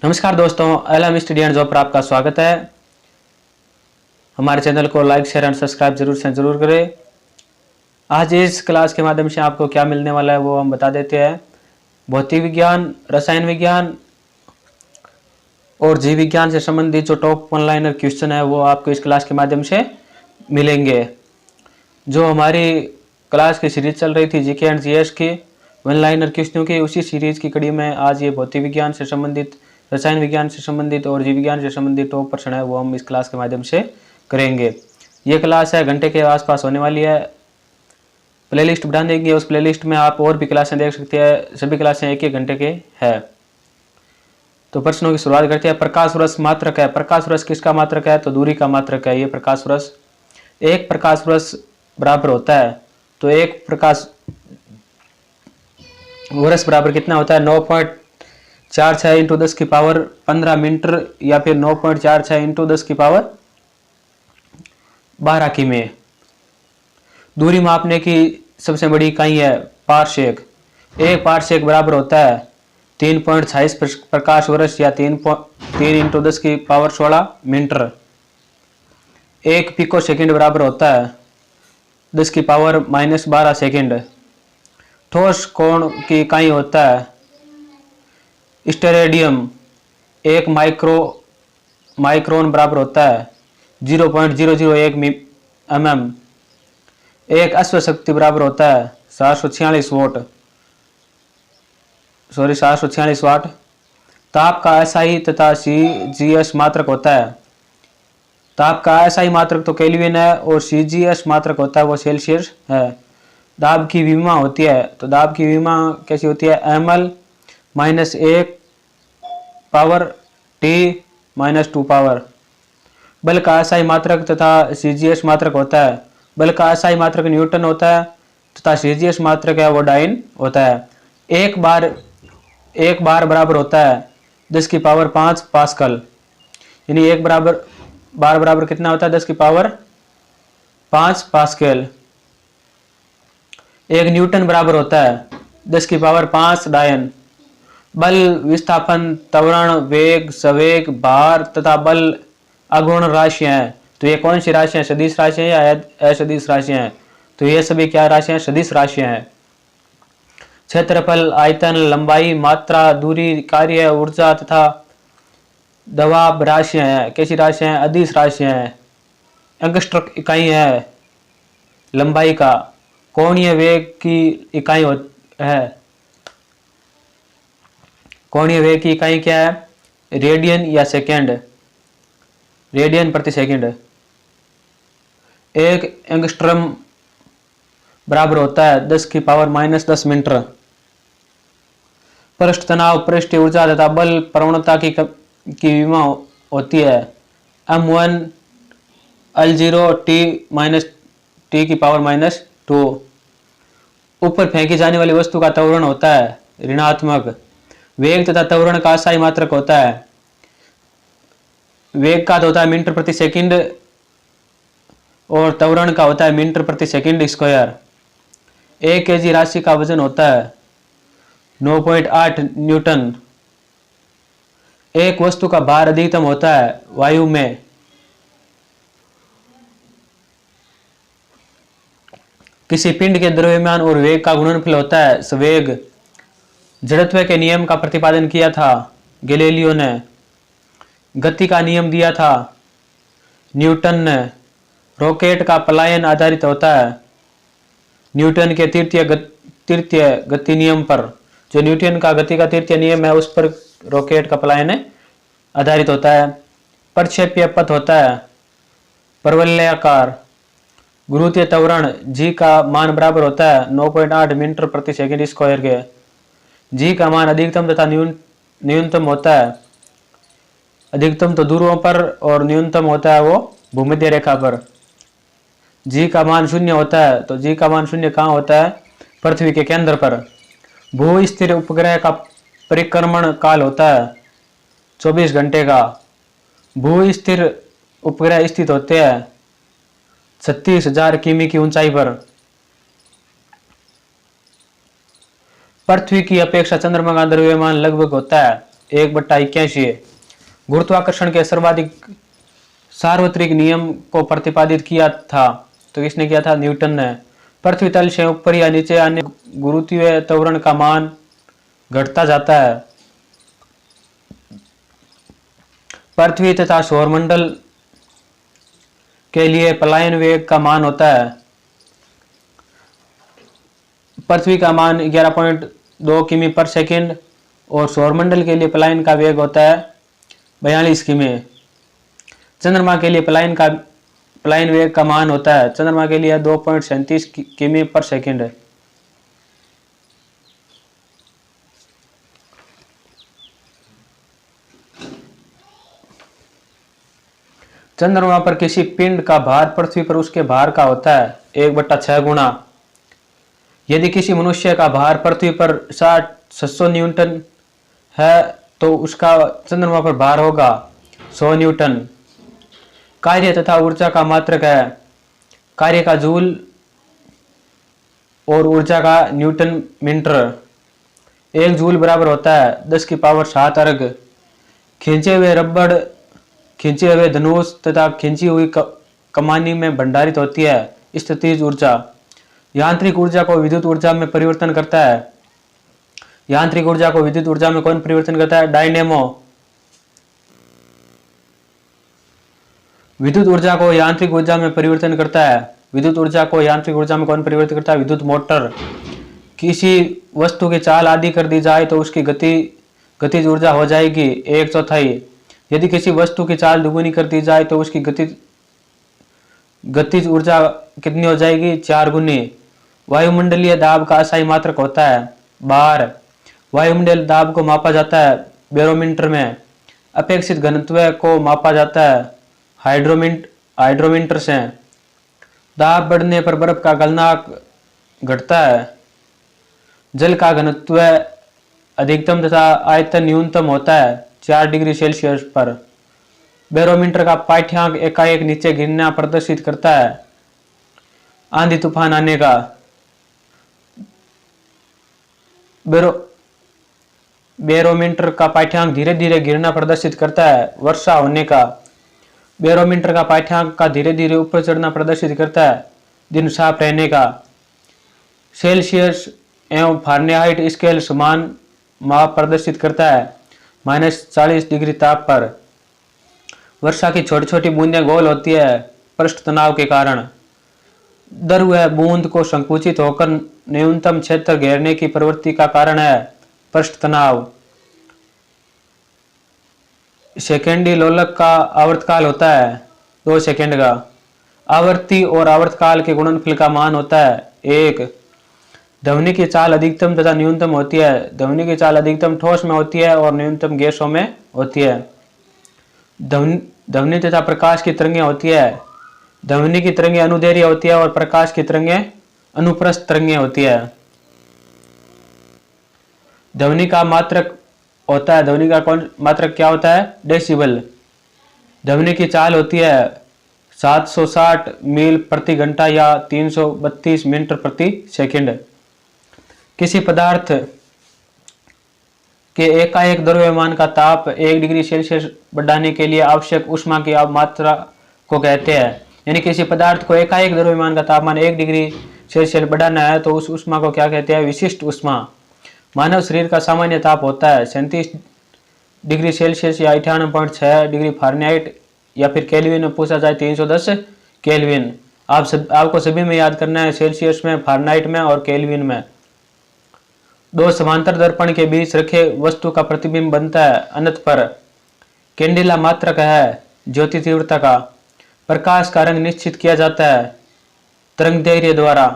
नमस्कार दोस्तों, LM study and job पर आपका स्वागत है। हमारे चैनल को लाइक शेयर एंड सब्सक्राइब जरूर करें। आज इस क्लास के माध्यम से आपको क्या मिलने वाला है वो हम बता देते हैं। भौतिक विज्ञान, रसायन विज्ञान और जीव विज्ञान से संबंधित जो टॉप वन लाइनर क्वेश्चन है वो आपको इस क्लास के माध्यम से मिलेंगे। जो हमारी क्लास की सीरीज चल रही थी जीके एंड जीएस की वन लाइनर क्वेश्चनों की, उसी सीरीज की कड़ी में आज ये भौतिक विज्ञान से संबंधित, रसायन विज्ञान से संबंधित और जीव विज्ञान से संबंधित टॉप प्रश्न है वो हम इस क्लास के माध्यम से करेंगे। ये क्लास है घंटे के आसपास होने वाली है। प्लेलिस्ट बना देंगे, उस प्लेलिस्ट में आप और भी क्लासें देख सकते हैं। सभी क्लासें एक एक घंटे के है। तो प्रश्नों की शुरुआत करते हैं। प्रकाश वर्ष मात्रक है। प्रकाश वर्ष किसका मात्रक है? तो दूरी का मात्रक है ये प्रकाश वर्ष। एक प्रकाश वर्ष बराबर होता है, तो एक प्रकाश वर्ष बराबर कितना होता है? 9.46 इंटू 10 की पावर 15 मीटर या फिर 9.46 इंटू 10 की पावर 12 किमी। दूरी मापने की सबसे बड़ी इकाई है पारसेक। एक पारसेक बराबर होता है 3.26 प्रकाश वर्ष या 3 इंटू 10 की पावर 16 मीटर। एक पिको सेकंड बराबर होता है 10 की पावर -12 सेकंड। ठोस कोण की इकाई होता है स्टेरेडियम। एक माइक्रोन बराबर होता है 0.001 mm। एक अश्व शक्ति बराबर होता है 746 वाट। ताप का एसआई तथा सीजीएस मात्रक होता है। ताप का एसआई मात्रक तो केल्विन है और सीजीएस मात्रक होता है वो सेल्सियस है। दाब की विमा होती है, तो दाब की विमा कैसी होती है? ml -1 power t -2 power. बल का एसआई मात्रक तथा सीजीएस मात्रक होता है। बल का एसआई मात्रक न्यूटन होता है तथा सीजीएस मात्रक है वो डाइन होता है। एक बार बराबर होता है 10 की पावर 5 पास्कल। यानी एक बार बराबर कितना होता है? 10 की पावर 5 पास्कल। एक न्यूटन बराबर होता है 10 की पावर 5 डायन। बल, विस्थापन, त्वरण, वेग, संवेग, भार तथा बल अगुण राशियां हैं। तो ये कौन सी राशियां? सदिश राशियां या असदिश राशियां हैं? तो ये सभी क्या राशियां? सदिश राशियां हैं। क्षेत्रफल, आयतन, लंबाई, मात्रा, दूरी, कार्य, ऊर्जा तथा दबाव राशियां हैं। कैसी राशियां हैं? अदिश राशियां हैं। एंगस्ट्रम इकाई है लंबाई का। कोणीय वेग की इकाई है। कोणीय वेग की इकाई क्या है? रेडियन या सेकेंड। रेडियन प्रति सेकेंड। एक एंगस्ट्रम बराबर होता है 10 की पावर -10 मीटर। पृष्ठ तनाव, पृष्ठ ऊर्जा तथा बल प्रवणता की विमा होती है m1 L0 t की पावर -2। ऊपर फेंकी जाने वाली वस्तु का त्वरण होता है ऋणात्मक। वेग तथा त्वरण का एसआई मात्रक होता है। वेग का तो होता है मीटर प्रति सेकंड और त्वरण का होता है मीटर प्रति सेकंड स्क्वायर। 1 kg राशि का वजन होता है 9.8 न्यूटन। एक वस्तु का भार अधिकतम होता है वायु में किसी पिंड के द्रव्यमान और वेग का गुणनफल होता है संवेग। जड़त्व के नियम का प्रतिपादन किया था गैलीलियो ने। गति का नियम दिया था न्यूटन ने। रॉकेट का पलायन आधारित होता है न्यूटन के तृतीय गति नियम पर। जो न्यूटन का गति का तृतीय नियम है उस पर रॉकेट का पलायन आधारित होता है। प्रक्षेप्य पथ होता है परवलयाकार। गुरुत्वीय त्वरण जी का मान बराबर होता है 9.8 मीटर प्रति सेकंड स्क्वायर के। जी का मान अधिकतम तथा न्यूनतम होता है। अधिकतम तो ध्रुवों पर और न्यूनतम होता है वो भूमध्य रेखा पर। जी का मान 0 होता है, तो जी का मान 0 कहाँ होता है? पृथ्वी के केंद्र पर। भू स्थिर उपग्रह का परिक्रमण काल होता है 24 घंटे का। भू स्थिर उपग्रह स्थित होते हैं 36,000 किमी की ऊंचाई पर। पृथ्वी की अपेक्षा चंद्रमा का द्रव्यमान लगभग होता है 1/81 है। गुरुत्वाकर्षण के सर्वाधिक सार्वत्रिक नियम को प्रतिपादित किया था तो किसने किया था? न्यूटन ने। पृथ्वी तल से ऊपर या नीचे आने गुरुत्वीय त्वरण का मान घटता जाता है। पृथ्वी तथा सौरमंडल के लिए पलायन वेग का मान होता है, पृथ्वी का मान 11.2 किमी पर सेकंड और सौरमंडल के लिए पलायन का वेग होता है 42 किमी। चंद्रमा के लिए पलायन वेग का मान होता है, चंद्रमा के लिए 2.37 किमी पर सेकंड है। चंद्रमा पर किसी पिंड का भार पृथ्वी पर उसके भार का होता है 1/6 गुना। यदि किसी मनुष्य का भार पृथ्वी पर 600 न्यूटन है तो उसका चंद्रमा पर भार होगा 100 न्यूटन। कार्य तथा ऊर्जा का मात्रक है, कार्य का जूल और ऊर्जा का न्यूटन मीटर। 1 जूल बराबर होता है 10⁻⁷ अर्ग। खींचे हुए रबड़, खींचे हुए धनुष तथा खींची हुई कमानी में भंडारित होती है स्थितिज ऊर्जा। यांत्रिक ऊर्जा को विद्युत ऊर्जा में परिवर्तन करता है। यांत्रिक ऊर्जा को विद्युत ऊर्जा में कौन परिवर्तन करता है? डायनेमो। विद्युत ऊर्जा को यांत्रिक ऊर्जा में परिवर्तन करता है। विद्युत ऊर्जा को यांत्रिक ऊर्जा में कौन परिवर्तित करता है? विद्युत मोटर। किसी वस्तु की चाल आदि कर दी जाए तो उसकी गतिज ऊर्जा हो जाएगी 1/4। यदि किसी वस्तु की चाल दुगुनी कर दी जाए तो उसकी गतिज ऊर्जा कितनी हो जाएगी? 4 गुनी। वायुमंडलीय दाब का असाई मात्रक होता है बार। वायुमंडलीय दाब को मापा जाता है बैरोमीटर में। अपेक्षित घनत्व को मापा जाता है हाइड्रोमीटर से। दाब बढ़ने पर बर्फ का गलनांक घटता है। जल का घनत्व अधिकतम तथा आयतन न्यूनतम होता है 4 डिग्री सेल्सियस पर। बैरोमीटर का पाठ्यांक एकाएक नीचे गिरना प्रदर्शित करता है आंधी तूफान आने का। बैरोमीटर का पाठ्यांक धीरे धीरे गिरना प्रदर्शित करता है वर्षा होने का। बैरोमीटर का पाठ्यांक का धीरे धीरे ऊपर चढ़ना प्रदर्शित करता है दिन साफ रहने का। सेल्सियस एवं फारेनहाइट स्केल समान माप प्रदर्शित करता है -40 डिग्री ताप पर। वर्षा की छोटी छोटी बूंदें गोल होती है पृष्ठ तनाव के कारण। दर वह बूंद को संकुचित होकर न्यूनतम क्षेत्र घेरने की प्रवृत्ति का कारण है पृष्ठ तनाव। सेकेंडी लोलक का आवर्तकाल होता है 2 सेकंड का। आवर्ती और आवर्तकाल के गुणनफल का मान होता है 1। ध्वनि की चाल अधिकतम तथा न्यूनतम होती है। ध्वनि की चाल अधिकतम ठोस में होती है और न्यूनतम गैसों में होती है। ध्वनि तथा प्रकाश की तरंगें होती है। ध्वनि की तरंगें अनुदैर्घ्य होती है और प्रकाश की तरंगें अनुप्रस्थ तरंगें होती है। ध्वनि का मात्रक होता है, ध्वनि का कौन मात्रक क्या होता है? डेसिबल। ध्वनि की चाल होती है 760 मील प्रति घंटा या 332 मीटर प्रति सेकंड। किसी पदार्थ के एकाएक द्रव्यमान का ताप 1 डिग्री सेल्सियस बढ़ाने के लिए आवश्यक ऊष्मा की मात्रा को कहते हैं। यानी किसी पदार्थ को एकाएक द्रव्यमान का तापमान 1 डिग्री सेल्सियस बढ़ाना है तो उस ऊष्मा को क्या कहते हैं? विशिष्ट ऊष्मा। मानव शरीर का सामान्य ताप होता है 37 डिग्री सेल्सियस या 98.6 डिग्री फारेनहाइट या फिर केल्विन में पूछा जाए 310 केल्विन। आपको सभी में याद करना है, सेल्सियस में, फारेनहाइट में और केल्विन में। 2 समांतर दर्पण के बीच रखे वस्तु का प्रतिबिंब बनता है अनंत पर। कैंडेला मात्रक है ज्योति तीव्रता का। प्रकाश का रंग निश्चित किया जाता है तरंगदैर्घ्य द्वारा।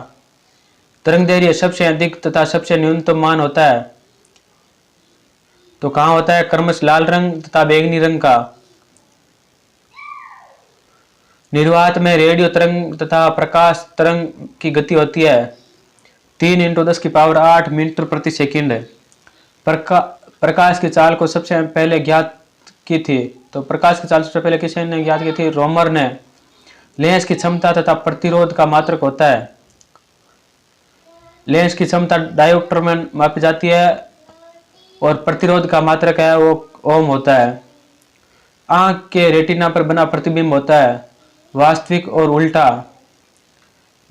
तरंगदैर्घ्य सबसे अधिक तथा सबसे न्यूनतम मान होता है तो कहाँ होता है? क्रमशः लाल रंग तथा बैंगनी रंग का। निर्वात में रेडियो तरंग तथा प्रकाश तरंग की गति होती है 3 × 10⁸ मीटर प्रति सेकंड। प्रकाश की चाल को सबसे पहले ज्ञात की थी तो प्रकाश की चाल सबसे पहले किसने ज्ञात की थी? रोमर ने। लेंस की क्षमता तथा प्रतिरोध का मात्रक होता है। लेंस की क्षमता डायोप्टर में मापी जाती है और प्रतिरोध का मात्रक है वो ओम होता है। आंख के रेटिना पर बना प्रतिबिंब होता है वास्तविक और उल्टा।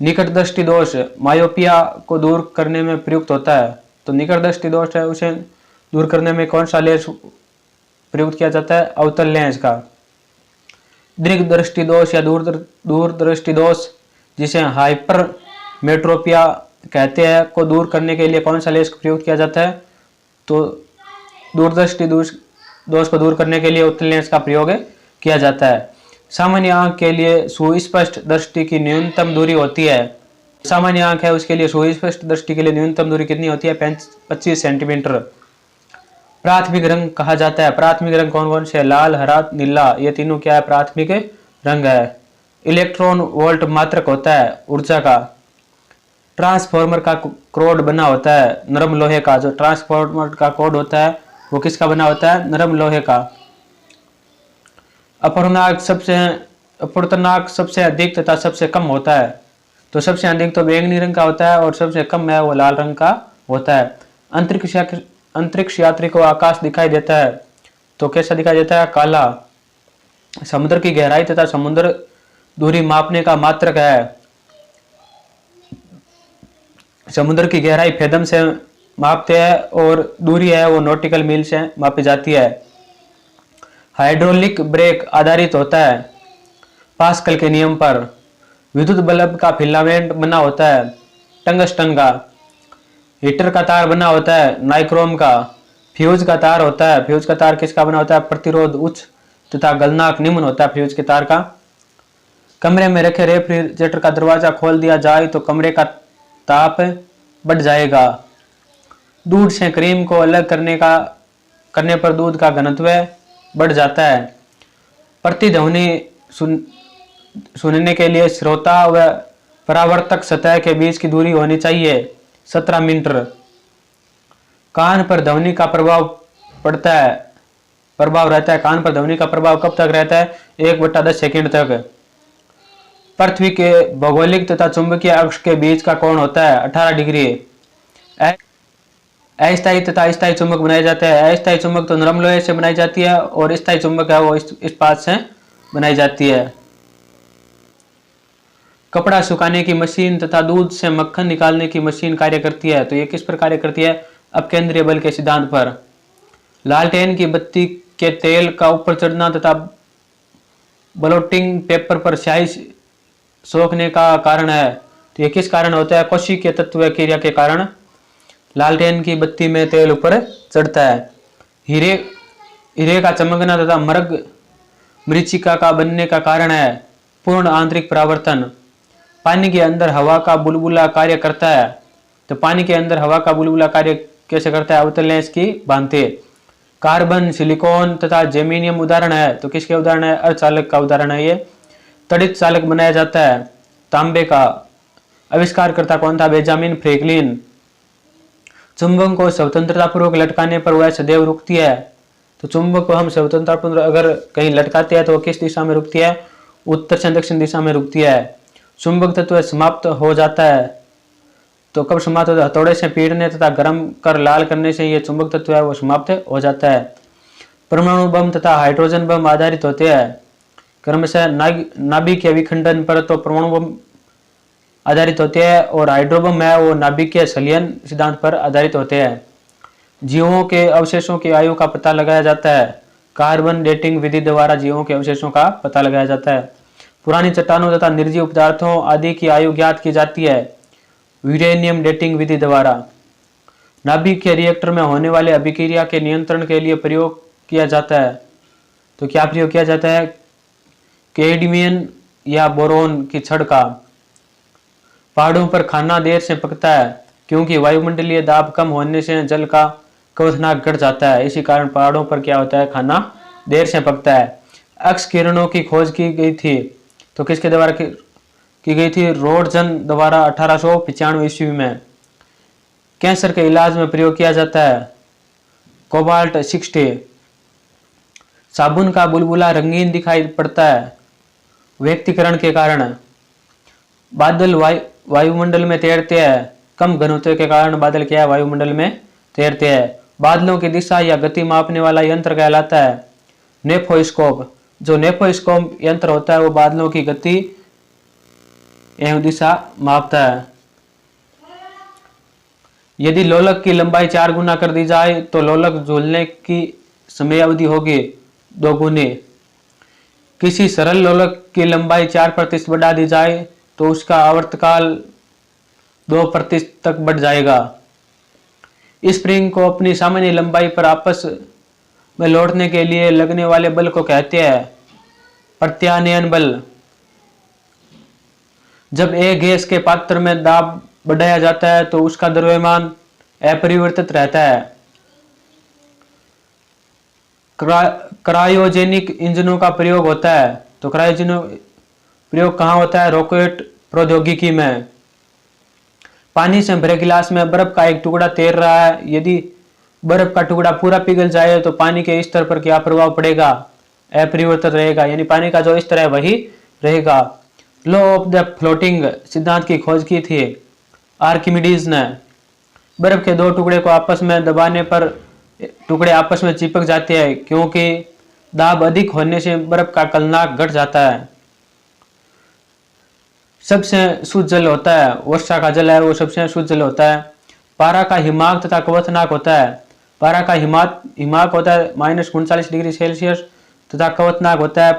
निकट दृष्टि दोष मायोपिया को दूर करने में प्रयुक्त होता है। तो निकट दृष्टि दोष है उसे दूर करने में कौन सा लेंस प्रयुक्त किया जाता है? अवतल लेंस का। दीर्घ दृष्टि दोष या दूर दृष्टि दोष जिसे हाइपर मेट्रोपिया कहते हैं को दूर करने के लिए कौन सा लेंस प्रयुक्त किया जाता है? तो दूरदृष्टि दोष को दूर करने के लिए उत्तल लेंस का प्रयोग किया जाता है। सामान्य आंख के लिए सुस्पष्ट दृष्टि की न्यूनतम दूरी होती है। सामान्य आंख है उसके लिए सुस्पष्ट दृष्टि के लिए न्यूनतम दूरी कितनी होती है? 25 सेंटीमीटर। प्राथमिक रंग कहा जाता है। प्राथमिक रंग कौन कौन से? लाल, हरा, नीला, ये तीनों क्या है? प्राथमिक रंग है। इलेक्ट्रॉन वोल्ट मात्रक होता है ऊर्जा का। ट्रांसफॉर्मर का कोड बना होता है नरम लोहे का। जो ट्रांसफॉर्मर का कोड होता है वो किसका बना होता है? नरम लोहे का। अपवर्तनांक सबसे अधिक तथा सबसे कम होता है। तो सबसे अधिक तो बैंगनी रंग का होता है और सबसे कम है वो लाल रंग का होता है। अंतरिक्ष यात्री को आकाश दिखाई देता है तो कैसा दिखाई देता है? काला। समुद्र की गहराई तथा समुद्र दूरी मापने का मात्रक है। समुद्र की गहराई फेदम से मापते हैं और दूरी है वो नॉटिकल मील से मापी जाती है। हाइड्रोलिक ब्रेक आधारित होता है पास्कल के नियम पर। विद्युत बल्ब का फिलामेंट बना होता है टंगस्टन का। हीटर का तार बना होता है नाइक्रोम का। फ्यूज का तार होता है। फ्यूज का तार किसका बना होता है? प्रतिरोध उच्च तथा गलनांक निम्न होता है फ्यूज के तार का। कमरे में रखे रेफ्रिजरेटर का दरवाजा खोल दिया जाए तो कमरे का ताप बढ़ जाएगा। दूध से क्रीम को अलग करने पर दूध का घनत्व बढ़ जाता है। प्रतिध्वनि सुनने के लिए श्रोता व परावर्तक सतह के बीच की दूरी होनी चाहिए 17 मीटर। कान पर ध्वनि का प्रभाव रहता है। कान पर ध्वनि का प्रभाव कब तक रहता है? 1/10 सेकंड तक। पृथ्वी के भौगोलिक तथा चुंबकीय अक्ष के बीच का कोण होता है 18 डिग्री। अस्थायी तथा स्थायी चुंबक बनाए जाते हैं। अस्थायी चुंबक तो नरम लोहे से बनाई जाती है और स्थायी चुंबक है वो इस्पात से बनाई जाती है। कपड़ा सुखाने की मशीन तथा दूध से मक्खन निकालने की मशीन कार्य करती है। तो ये किस पर कार्य करती है? अपकेंद्रीय बल के सिद्धांत पर। लालटेन की बत्ती के तेल का ऊपर चढ़ना तथा ब्लोटिंग पेपर पर स्याही सोखने का कारण है। तो ये किस कारण होता है? कोशिकीय तत्व क्रिया के कारण लालटेन की बत्ती में तेल ऊपर चढ़ता है। हीरे का चमकना तथा मरीचिका का बनने का कारण है पूर्ण आंतरिक परावर्तन। पानी के अंदर हवा का बुलबुला कार्य करता है। तो पानी के अंदर हवा का बुलबुला कार्य कैसे करता है? अवतल लेंस की भांति। कार्बन, सिलिकॉन तथा जेमिनियम उदाहरण है। तो किसके उदाहरण है? अर्धचालक का उदाहरण है ये। तड़ित चालक बनाया जाता है तांबे का। आविष्कारकर्ता कौन था? Benjamin Franklin. चुंबक को स्वतंत्रता पूर्वक लटकाने पर वह सदैव रुकती है। तो चुंबक को हम स्वतंत्रता पूर्वक अगर कहीं लटकाते हैं तो किस दिशा में रुकती है? उत्तर से दक्षिण दिशा में रुकती है। चुंबक तत्व समाप्त हो जाता है। तो कब समाप्त होता है? हथौड़े से पीटने तथा गर्म कर लाल करने से ये चुंबक तत्व है वो समाप्त हो जाता है। परमाणु बम तथा हाइड्रोजन बम आधारित होते हैं क्रमशः नाभिकीय विखंडन पर। तो परमाणु बम आधारित होते हैं और हाइड्रोबम है वो नाभिकीय संलयन सिद्धांत पर आधारित होते हैं। जीवों के अवशेषों की आयु का पता लगाया जाता है कार्बन डेटिंग विधि द्वारा। जीवों के अवशेषों का पता लगाया जाता है। पुरानी चट्टानों तथा निर्जीव पदार्थों आदि की आयु ज्ञात की जाती है यूरेनियम डेटिंग विधि द्वारा। नाभिकीय रिएक्टर में होने वाले अभिक्रिया के नियंत्रण के लिए प्रयोग किया जाता है। तो क्या प्रयोग किया जाता है? कैडमियम या बोरोन की छड़ का। पहाड़ों पर खाना देर से पकता है क्योंकि वायुमंडलीय दाब कम होने से जल का क्वथनांक घट जाता है। इसी कारण पहाड़ों पर क्या होता है? खाना देर से पकता है। एक्स किरणों की खोज की गई थी। तो किसके द्वारा की गई थी? रोडजन द्वारा 1895 ईस्वी में। कैंसर के इलाज में प्रयोग किया जाता है कोबाल्ट 60। साबुन का बुलबुला रंगीन दिखाई पड़ता है व्यक्तिकरण के कारण। बादल वायुमंडल में तैरते हैं कम घनत्व के कारण। बादल क्या है? वायुमंडल में तैरते हैं। बादलों की दिशा या गति मापने वाला यंत्र कहलाता है नेफोस्कोप। जो नेफोस्कोप यंत्र होता है वो बादलों की गति एवं दिशा मापता है। यदि लोलक की लंबाई 4 गुना कर दी जाए तो लोलक झूलने की समय अवधि होगी 2 गुनी। किसी सरल लोलक की लंबाई 4% बढ़ा दी जाए तो उसका आवर्तकाल 2% तक बढ़ जाएगा। स्प्रिंग को अपनी सामान्य लंबाई पर आपस में लौटने के लिए लगने वाले बल को कहते हैं प्रत्यानयन बल। जब एक गैस के पात्र में दाब बढ़ाया जाता है तो उसका द्रव्यमान अपरिवर्तित रहता है। क्रायोजेनिक इंजनों का प्रयोग होता है। तो क्रायोजेनिक प्रयोग कहाँ होता है? रॉकेट प्रौद्योगिकी में। पानी से भरे गिलास में बर्फ का एक टुकड़ा तैर रहा है। यदि बर्फ का टुकड़ा पूरा पिघल जाए तो पानी के स्तर पर क्या प्रभाव पड़ेगा? अपरिवर्तित रहेगा, यानी पानी का जो स्तर है वही रहेगा। लॉ ऑफ द फ्लोटिंग सिद्धांत की खोज की थी आर्किमिडीज ने। बर्फ के 2 टुकड़े को आपस में दबाने पर टुकड़े आपस में चिपक जाते हैं क्योंकि दाब अधिक होने से बर्फ का गलनांक घट जाता है। सबसे शुद्ध जल होता है, वर्षा का जल है वो सबसे शुद्ध जल होता है। पारा का हिमांक तथा कवथनाक होता है। पारा का हिमांक होता है -39 डिग्री सेल्सियस तथा कवथनाक होता है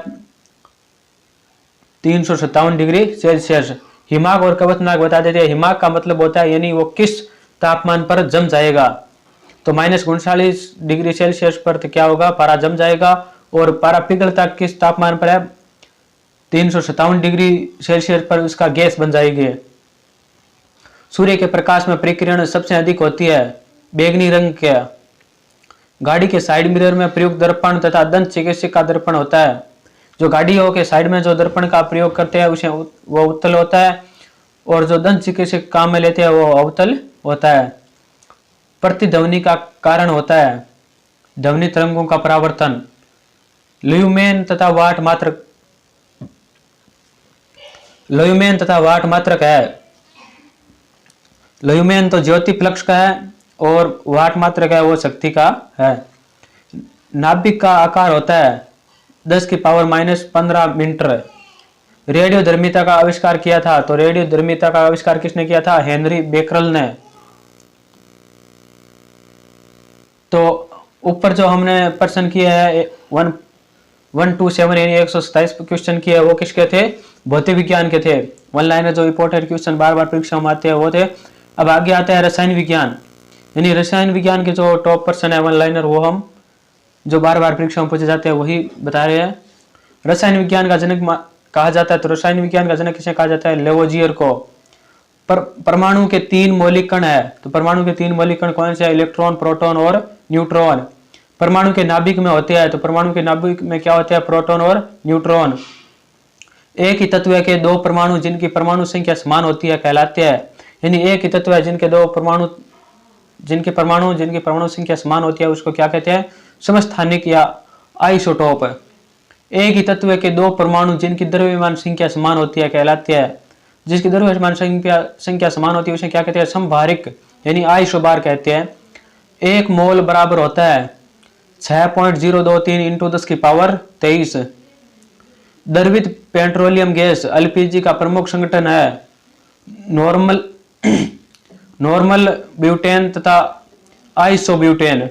357 डिग्री सेल्सियस। हिमांक और कवथनाक बता देते हैं। हिमांक का मतलब होता है यानी वो किस तापमान पर जम जाएगा। तो -39 डिग्री सेल्सियस पर तो क्या होगा? पारा जम जाएगा। और पारा पिघलता किस तापमान पर है? 357 डिग्री सेल्सियस पर उसका गैस बन जाएगी। सूर्य के प्रकाश में प्रकीर्णन सबसे अधिक होती है बैंगनी रंग के। गाड़ी के साइड मिरर में प्रयुक्त दर्पण तथा दंत चिकित्सक का दर्पण होता है। जो गाड़ियों के साइड में जो दर्पण का प्रयोग करते हैं उसे वो उत्तल होता है और जो दंत चिकित्सक काम में लेते हैं वो अवतल होता है। प्रतिध्वनि का कारण होता है ध्वनि तरंगों का परावर्तन। ल्यूमेन तथा वाट मात्रक है। ल्यूमेन तो ज्योति फ्लक्स का है और वाट मात्रक है वो शक्ति का है। नाभिक का आकार होता है 10⁻⁻15 मीटर। रेडियोधर्मिता का आविष्कार किया था। तो रेडियोधर्मिता का आविष्कार किसने किया था? हेनरी बेकरल ने। तो ऊपर जो हमने प्रश्न किया है 127 यानी 127 क्वेश्चन किए वो किसके थे? भौतिक विज्ञान के थे। वन लाइनर जो इंपोर्टेंट क्वेश्चन बार बार परीक्षा में आते हैं वो थे। अब आगे आता है रसायन विज्ञान, यानी रसायन विज्ञान के जो टॉप पर्सन है वन लाइनर वो हम जो बार बार परीक्षा में पूछे जाते हैं वही बता रहे हैं। रसायन विज्ञान का जनक कहा जाता है। तो रसायन विज्ञान का जनक किसे कहा जाता है? लेवोजियर को। परमाणु के 3 मौलिक कण है। तो परमाणु के 3 मौलिक कण कौन से है? इलेक्ट्रॉन, प्रोटॉन और न्यूट्रॉन। परमाणु के नाभिक में होते हैं। तो परमाणु के नाभिक में क्या होते हैं? प्रोटॉन और न्यूट्रॉन। एक ही तत्व के 2 परमाणु जिनकी परमाणु संख्या समान होती है कहलाते हैं। यानी एक ही तत्व है जिनके 2 परमाणु जिनकी परमाणु संख्या समान होती है उसको क्या कहते हैं? समस्थानिक या आइसोटोप। एक ही तत्व के 2 परमाणु जिनकी द्रव्यमान संख्या समान होती है कहलाते हैं। जिसकी द्रव्यमान संख्या समान होती है उसे क्या कहते हैं? समभारिक यानी आइसोबार कहते हैं। 1 मोल बराबर होता है 6.023 × 10⁻23। द्रवित पेट्रोलियम गैस एलपीजी का प्रमुख संगठन है नॉर्मल ब्यूटेन तथा आइसोब्यूटेन।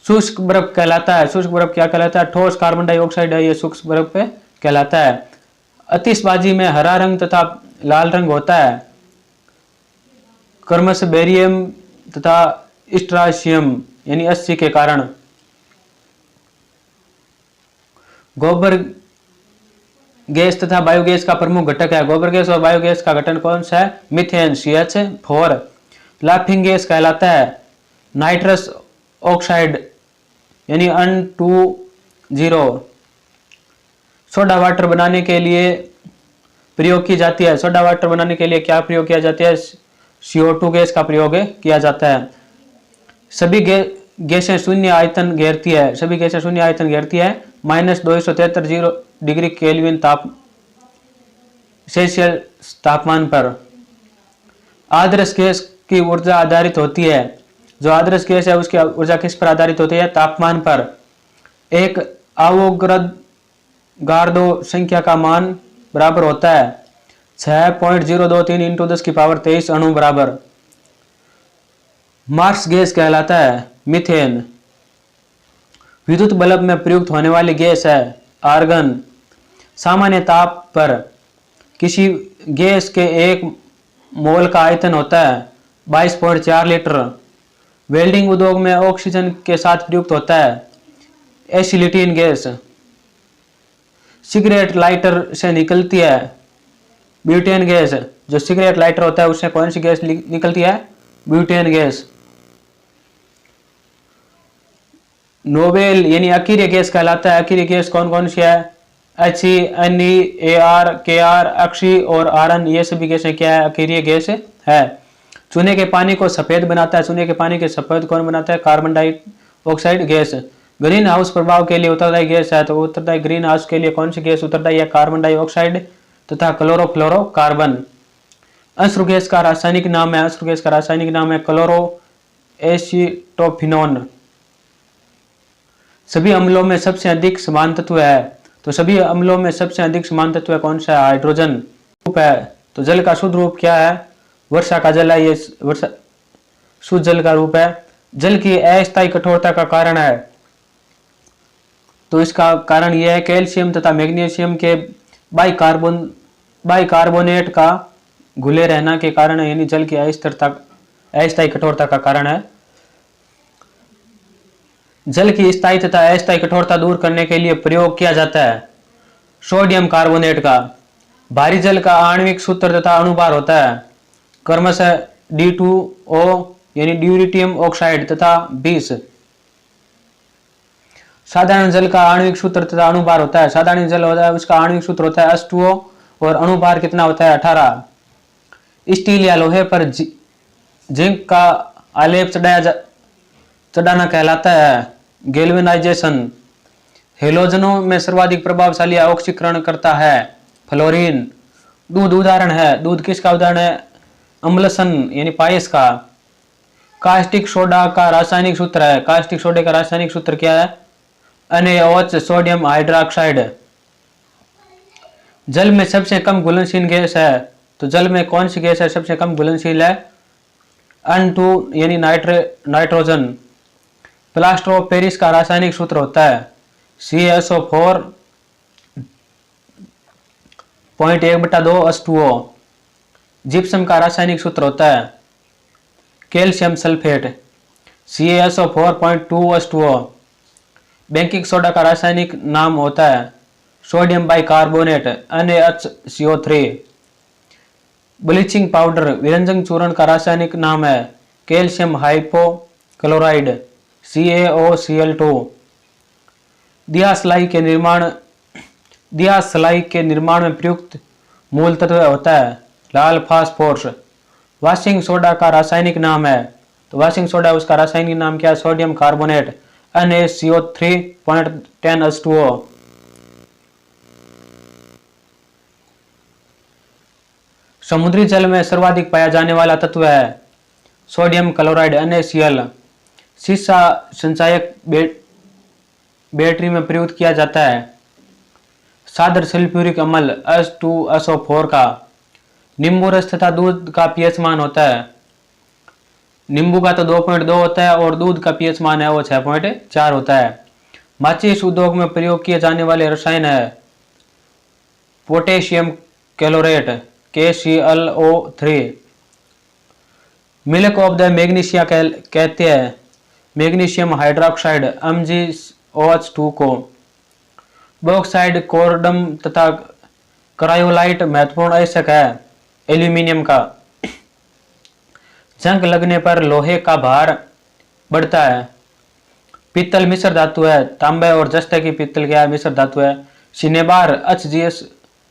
शुष्क बर्फ कहलाता है। शुष्क बर्फ क्या कहलाता है? ठोस कार्बन डाइऑक्साइड है ये शुष्क बर्फ पे कहलाता है। आतिशबाजी में हरा रंग तथा लाल रंग होता है क्रमशः बेरियम तथा स्ट्राशियम यानी 80 के कारण। गोबर गैस तथा बायोगैस का प्रमुख घटक है। गोबर गैस और बायोगैस का गठन कौन सा है? Methane CH4। लाफिंग गैस कहलाता है नाइट्रस ऑक्साइड यानी N2O। सोडा वाटर बनाने के लिए प्रयोग की जाती है। सोडा वाटर बनाने के लिए क्या प्रयोग किया जाता है? CO2 गैस का प्रयोग किया जाता है। सभी गैसें शून्य आयतन घेरती है। सभी गैसें शून्य आयतन घेरती है -273 डिग्री केल्विन सेल्सियस तापमान पर। आदर्श गैस की ऊर्जा आधारित होती है जो आदर्श गैस है उसकी ऊर्जा किस पर आधारित होती है? तापमान पर। एक आवोगाद्रो संख्या का मान बराबर होता है 6.023 इंटू 10⁻23 अणु बराबर। मार्स गैस कहलाता है मीथेन। विद्युत बल्ब में प्रयुक्त होने वाली गैस है आर्गन। सामान्य ताप पर किसी गैस के एक मोल का आयतन होता है 22.4 लीटर। वेल्डिंग उद्योग में ऑक्सीजन के साथ प्रयुक्त होता है एसिटिलीन गैस। सिगरेट लाइटर से निकलती है ब्यूटेन गैस। जो सिगरेट लाइटर होता है उससे कौन सी गैस निकलती है? Butane gas. नोबेल यानी अकीय गैस कहलाता है। अकीय गैस कौन कौन सी है? HE, Ne, Ar, Kr, अक्षी और आरन, ये सभी गैसें क्या है? अकीय गैस है। चूने के पानी को सफेद बनाता है। चूने के पानी के सफेद कौन बनाता है? Carbon dioxide gas. Green house प्रभाव के लिए उत्तरदायी गैस है, तो उत्तरदायी ग्रीन हाउस के लिए कौन सी गैस उत्तरदायी है? कार्बन डाइऑक्साइड तथा क्लोरोफ्लोरोकार्बन। अश्रु गैस का रासायनिक नाम है, अश्रु गैस का रासायनिक नाम है क्लोरो एसिटोफिनोन। सभी अम्लों में सबसे अधिक समान तत्व है, तो सभी अम्लों में सबसे अधिक समान तत्व कौन सा है? हाइड्रोजन। रूप है, तो जल का शुद्ध रूप क्या है? वर्षा का जल है, ये वर्षा शुद्ध जल का रूप है। जल की अस्थायी कठोरता का कारण है, तो इसका कारण यह है कैल्शियम तथा मैग्नीशियम के बाइकार्बोनेट का घुले रहना के कारण है, यानी जल की अस्थायी कठोरता का कारण है। जल की स्थायी तथा अस्थायी कठोरता दूर करने के लिए प्रयोग किया जाता है सोडियम कार्बोनेट का। भारी जल का आणविक सूत्र तथा अणुभार होता है क्रमशः D2O यानी ड्यूटेरियम ऑक्साइड तथा 20। साधारण जल का आणविक सूत्र तथा अणुभार होता है, साधारण जल होता है उसका आणविक सूत्र होता है H2O और अणुभार कितना होता है? 18। स्टील या लोहे पर जिंक का आलेप चढ़ाना कहलाता है गैल्वेनाइजेशन। हेलोजनों में सर्वाधिक प्रभावशाली ऑक्सीकरण करता है फ्लोरीन। दूध उदाहरण है, दूध किसका उदाहरण है? अम्लसन यानी पायस का। कास्टिक सोडा का रासायनिक सूत्र है, कास्टिक सोडे का रासायनिक सूत्र क्या है? NaOH sodium hydroxide. जल में सबसे कम घुलनशील गैस है, तो जल में कौन सी गैस है सबसे कम घुलनशील है? N2 यानी नाइट्रोजन। प्लास्टर ऑफ पेरिस का रासायनिक सूत्र होता है CaSO4.1/2H2O। जिप्सम का रासायनिक सूत्र होता है calcium sulphate CaSO4.2H2O। Baking soda का रासायनिक नाम होता है sodium bicarbonate NaHCO3। Bleaching powder विरंजन चूर्ण का रासायनिक नाम है कैल्शियम हाइपोक्लोराइड CaOCl2। दियासलाई के निर्माण में प्रयुक्त मूल तत्व होता है लाल फास्फोरस। वाशिंग सोडा का रासायनिक नाम है, तो वाशिंग सोडा उसका रासायनिक नाम क्या है? Sodium carbonate NaCO3.10H2O। समुद्री जल में सर्वाधिक पाया जाने वाला तत्व है सोडियम क्लोराइड NaCl। शीशा संचायक बैटरी में प्रयुक्त किया जाता है सादर सल्फ्यूरिक अम्ल H2SO4 का। नींबू रस तथा दूध का पीएच मान होता है, नींबू का तो 2.2 होता है और दूध का पीएच मान है वो 6.4 होता है। माचिस उद्योग में प्रयोग किए जाने वाले रसायन है potassium chlorate KClO3। Milk of the magnesia कहते हैं मैग्नीशियम हाइड्रोक्साइड MgOH2 को। बॉक्साइड कोरडम तथा क्रायोलाइट महत्वपूर्ण अयस्क है एल्यूमिनियम का। जंग लगने पर लोहे का भार बढ़ता है। पीतल मिश्र धातु है, तांबे और जस्ते की पीतल क्या है? मिश्र धातु है। सिनेबार HGS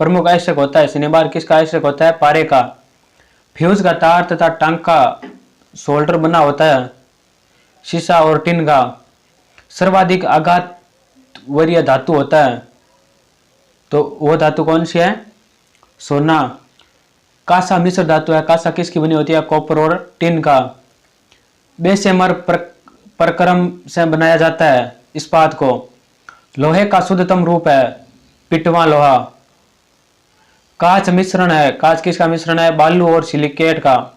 प्रमुख अयस्क होता है, सिनेबार किसका अयस्क होता है? पारे का। फ्यूज का तार तथा टांका सोल्डर बना होता है शीशा और टिन का। सर्वाधिक आघात वरीय धातु होता है, तो वो धातु कौन सी है? सोना। कांसा मिश्र धातु है, कांसा किसकी बनी होती है? कॉपर और टिन का। बेशेमर प्रक्रम से बनाया जाता है इस्पात को। लोहे का शुद्धतम रूप है पिटवा लोहा। कांच मिश्रण है, कांच किसका मिश्रण है? बालू और सिलिकेट का।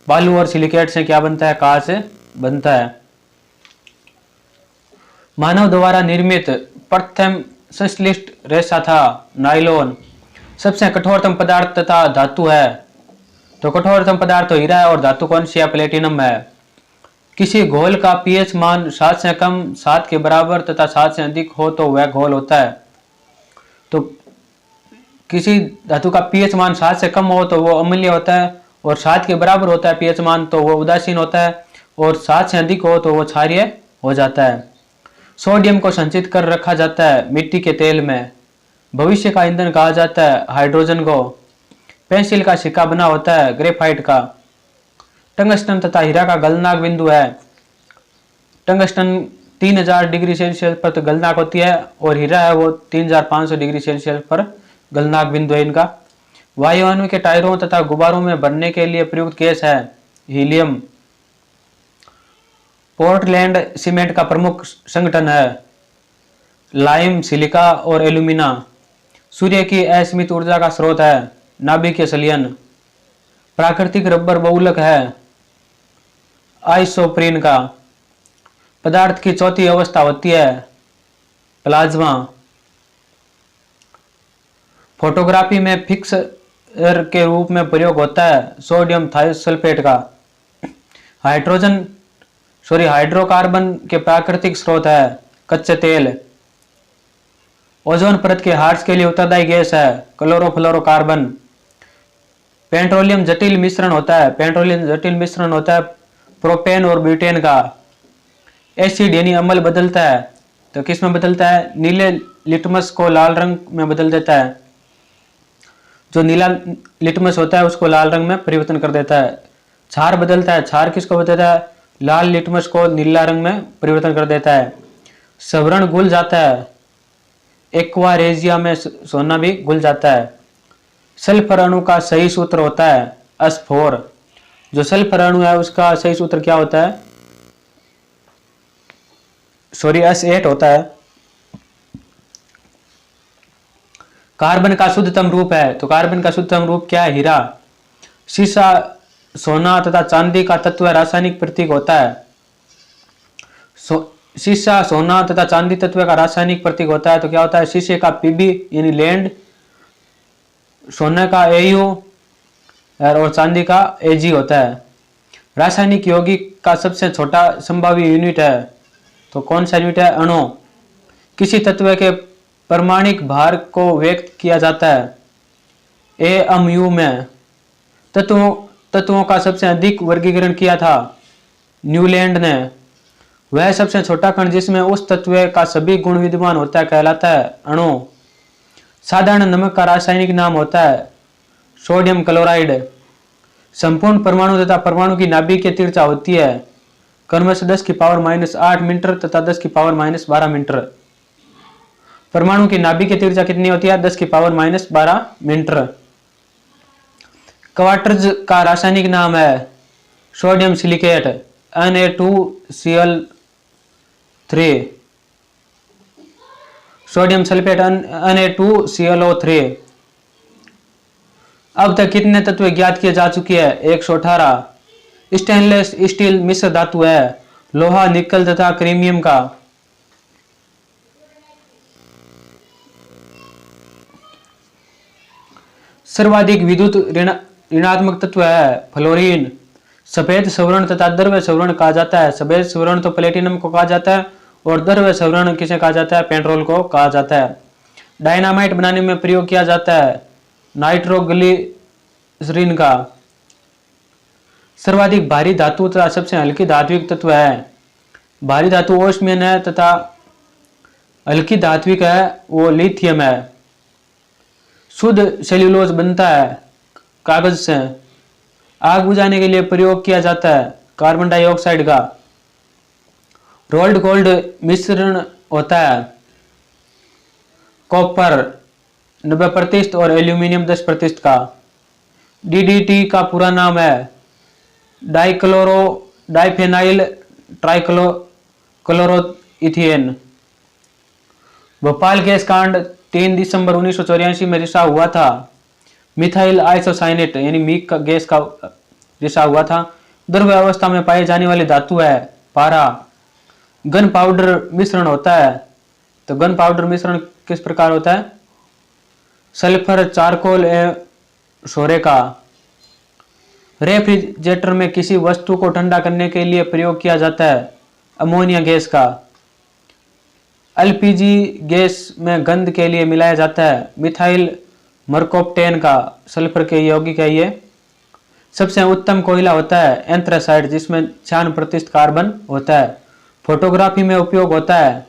बालू और सिलिकेट से क्या बनता है? कांच बनता है। मानव द्वारा निर्मित प्रथम संश्लिष्ट रेशा था नायलॉन। सबसे कठोरतम पदार्थ तथा धातु है, तो कठोरतम पदार्थ तो हीरा है और धातु कौन सी है? प्लेटिनम है। किसी घोल का पीएच मान 7 से कम, 7 के बराबर तथा 7 से अधिक हो तो वह घोल होता है। तो किसी धातु का पीएच मान 7 से कम हो तो वो अम्लीय होता है, और 7 के बराबर होता है पीएच मान तो वो उदासीन होता है, और 7 से अधिक हो तो वो क्षारीय हो जाता है। सोडियम को संचित कर रखा जाता है मिट्टी के तेल में। भविष्य का ईंधन कहा जाता है हाइड्रोजन को। पेंसिल का सिक्का बना होता है ग्रेफाइट का। टंगस्टन तथा हीरा का गलनांक बिंदु है। टंगस्टन 3000 डिग्री सेल्सियस पर तो गलनांक होती है, और हीरा है वो 3500 डिग्री सेल्सियस पर गलनांक बिंदु है इनका। वायु अणु के टायरों तथा गुब्बारों में भरने के लिए प्रयुक्त गैस है हीलियम। पोर्टलैंड सीमेंट का प्रमुख संगठन है लाइम, सिलिका और एल्यूमिना। सूर्य की असीमित ऊर्जा का स्रोत है नाभिकीय संलयन। प्राकृतिक रबर बहुलक है आइसोप्रीन का। पदार्थ की चौथी अवस्था होती है प्लाज्मा। फोटोग्राफी में फिक्सर के रूप में प्रयोग होता है सोडियम थायोसल्फेट का। हाइड्रोकार्बन के प्राकृतिक स्रोत है कच्चे तेल। ओजोन परत के हार्स के लिए उत्तरदायी गैस है क्लोरोफ्लोरोकार्बन। पेट्रोलियम जटिल मिश्रण होता है प्रोपेन और ब्यूटेन का। एसिड यानी अम्ल बदलता है, तो किस में बदलता है? नीले लिटमस को लाल रंग में बदल देता है। जो नीला लिटमस होता है उसको लाल रंग में परिवर्तन कर देता है। क्षार बदलता है, क्षार किसको बदलता है? लाल लिटमस को नीला रंग में परिवर्तन कर देता है। सवर्ण घुल जाता है, एक्वारेजिया में सोना भी घुल जाता है। सल्फर अणु का सही सूत्र होता है S4। जो सल्फर अणु है उसका सही सूत्र क्या होता है? S8 होता है। कार्बन का शुद्धतम रूप है, तो कार्बन का शुद्धतम रूप क्या है? हीरा। सीसा, सोना तथा चांदी का तत्व रासायनिक प्रतीक होता है। शीशा, सोना तथा चांदी तत्व का रासायनिक प्रतीक होता है, तो क्या होता है? शीशे का Pb यानी लैंड, सोने का Au और चांदी का Ag होता है। रासायनिक यौगिक का सबसे छोटा संभाव्य यूनिट है, तो कौन सा यूनिट है? अणु। किसी तत्व के परमाणिक भार को व्यक्त किया जाता है AMU में। तत्वों का सबसे अधिक वर्गीकरण किया था न्यूलैंड ने। वह सबसे छोटा कण जिसमें उस तत्व का सभी गुण विद्यमान होता है कहलाता है अणु। साधारण नमक का रासायनिक नाम होता है सोडियम क्लोराइड। संपूर्ण परमाणु तथा परमाणु की नाभिकीय तीव्रता होती है क्रमशः 10⁻⁻8 मीटर तथा 10⁻12 मीटर। परमाणु की नाभिकीय तीव्रता कितनी होती है? 10⁻12 मीटर। क्वार्ट्ज का रासायनिक नाम है sodium silicate Na2Cl3। Sodium sulphate Na2ClO3। अब तक कितने तत्व ज्ञात किए जा चुके हैं? 118। स्टेनलेस स्टील मिश्र धातु है लोहा, निकल तथा क्रीमियम का। सर्वाधिक विद्युत ऋणात्मक तत्व है फ्लोरीन। सफेद स्वर्ण तथा द्रव्य स्वर्ण कहा जाता है। सफेद स्वर्ण तो प्लेटिनम को कहा जाता है, और द्रव्य स्वर्ण किसे कहा जाता है? पेट्रोल को कहा जाता है। डायनामाइट बनाने में प्रयोग किया जाता है नाइट्रोग्लिसरीन का। सर्वाधिक भारी धातु तथा सबसे हल्की धात्विक तत्व है। भारी धातु ओस्मियम है तथा हल्की धात्विक है वो लिथियम है। शुद्ध सेल्यूलोज बनता है कागज से। आग बुझाने के लिए प्रयोग किया जाता है कार्बन डाइऑक्साइड का। रोल्ड गोल्ड मिश्रण होता है कॉपर 90% और एल्यूमिनियम 10% का। DDT का पूरा नाम है डाइक्लोरो डाइफेनाइल ट्राइक्लोरोइथेन। भोपाल गैस कांड 3 दिसंबर 1984 में रिसाव हुआ था। मिथाइल आइसोसाइनेट यानी मीक का गैस का रिसाव हुआ था। द्रव्य अवस्था में पाई जाने वाली धातु है पारा। गन पाउडर मिश्रण होता है, तो गन पाउडर मिश्रण किस प्रकार होता है? सल्फर, चारकोल एवं सोरे का। रेफ्रिजरेटर में किसी वस्तु को ठंडा करने के लिए प्रयोग किया जाता है अमोनिया गैस का। एलपीजी गैस में गंध के लिए मिलाया जाता है मिथाइल मरकोप्टेन का। सल्फर के यौगिक है ये। सबसे उत्तम कोयला होता है एंथ्रासाइट, जिसमें 96% कार्बन होता है। फोटोग्राफी में उपयोग होता है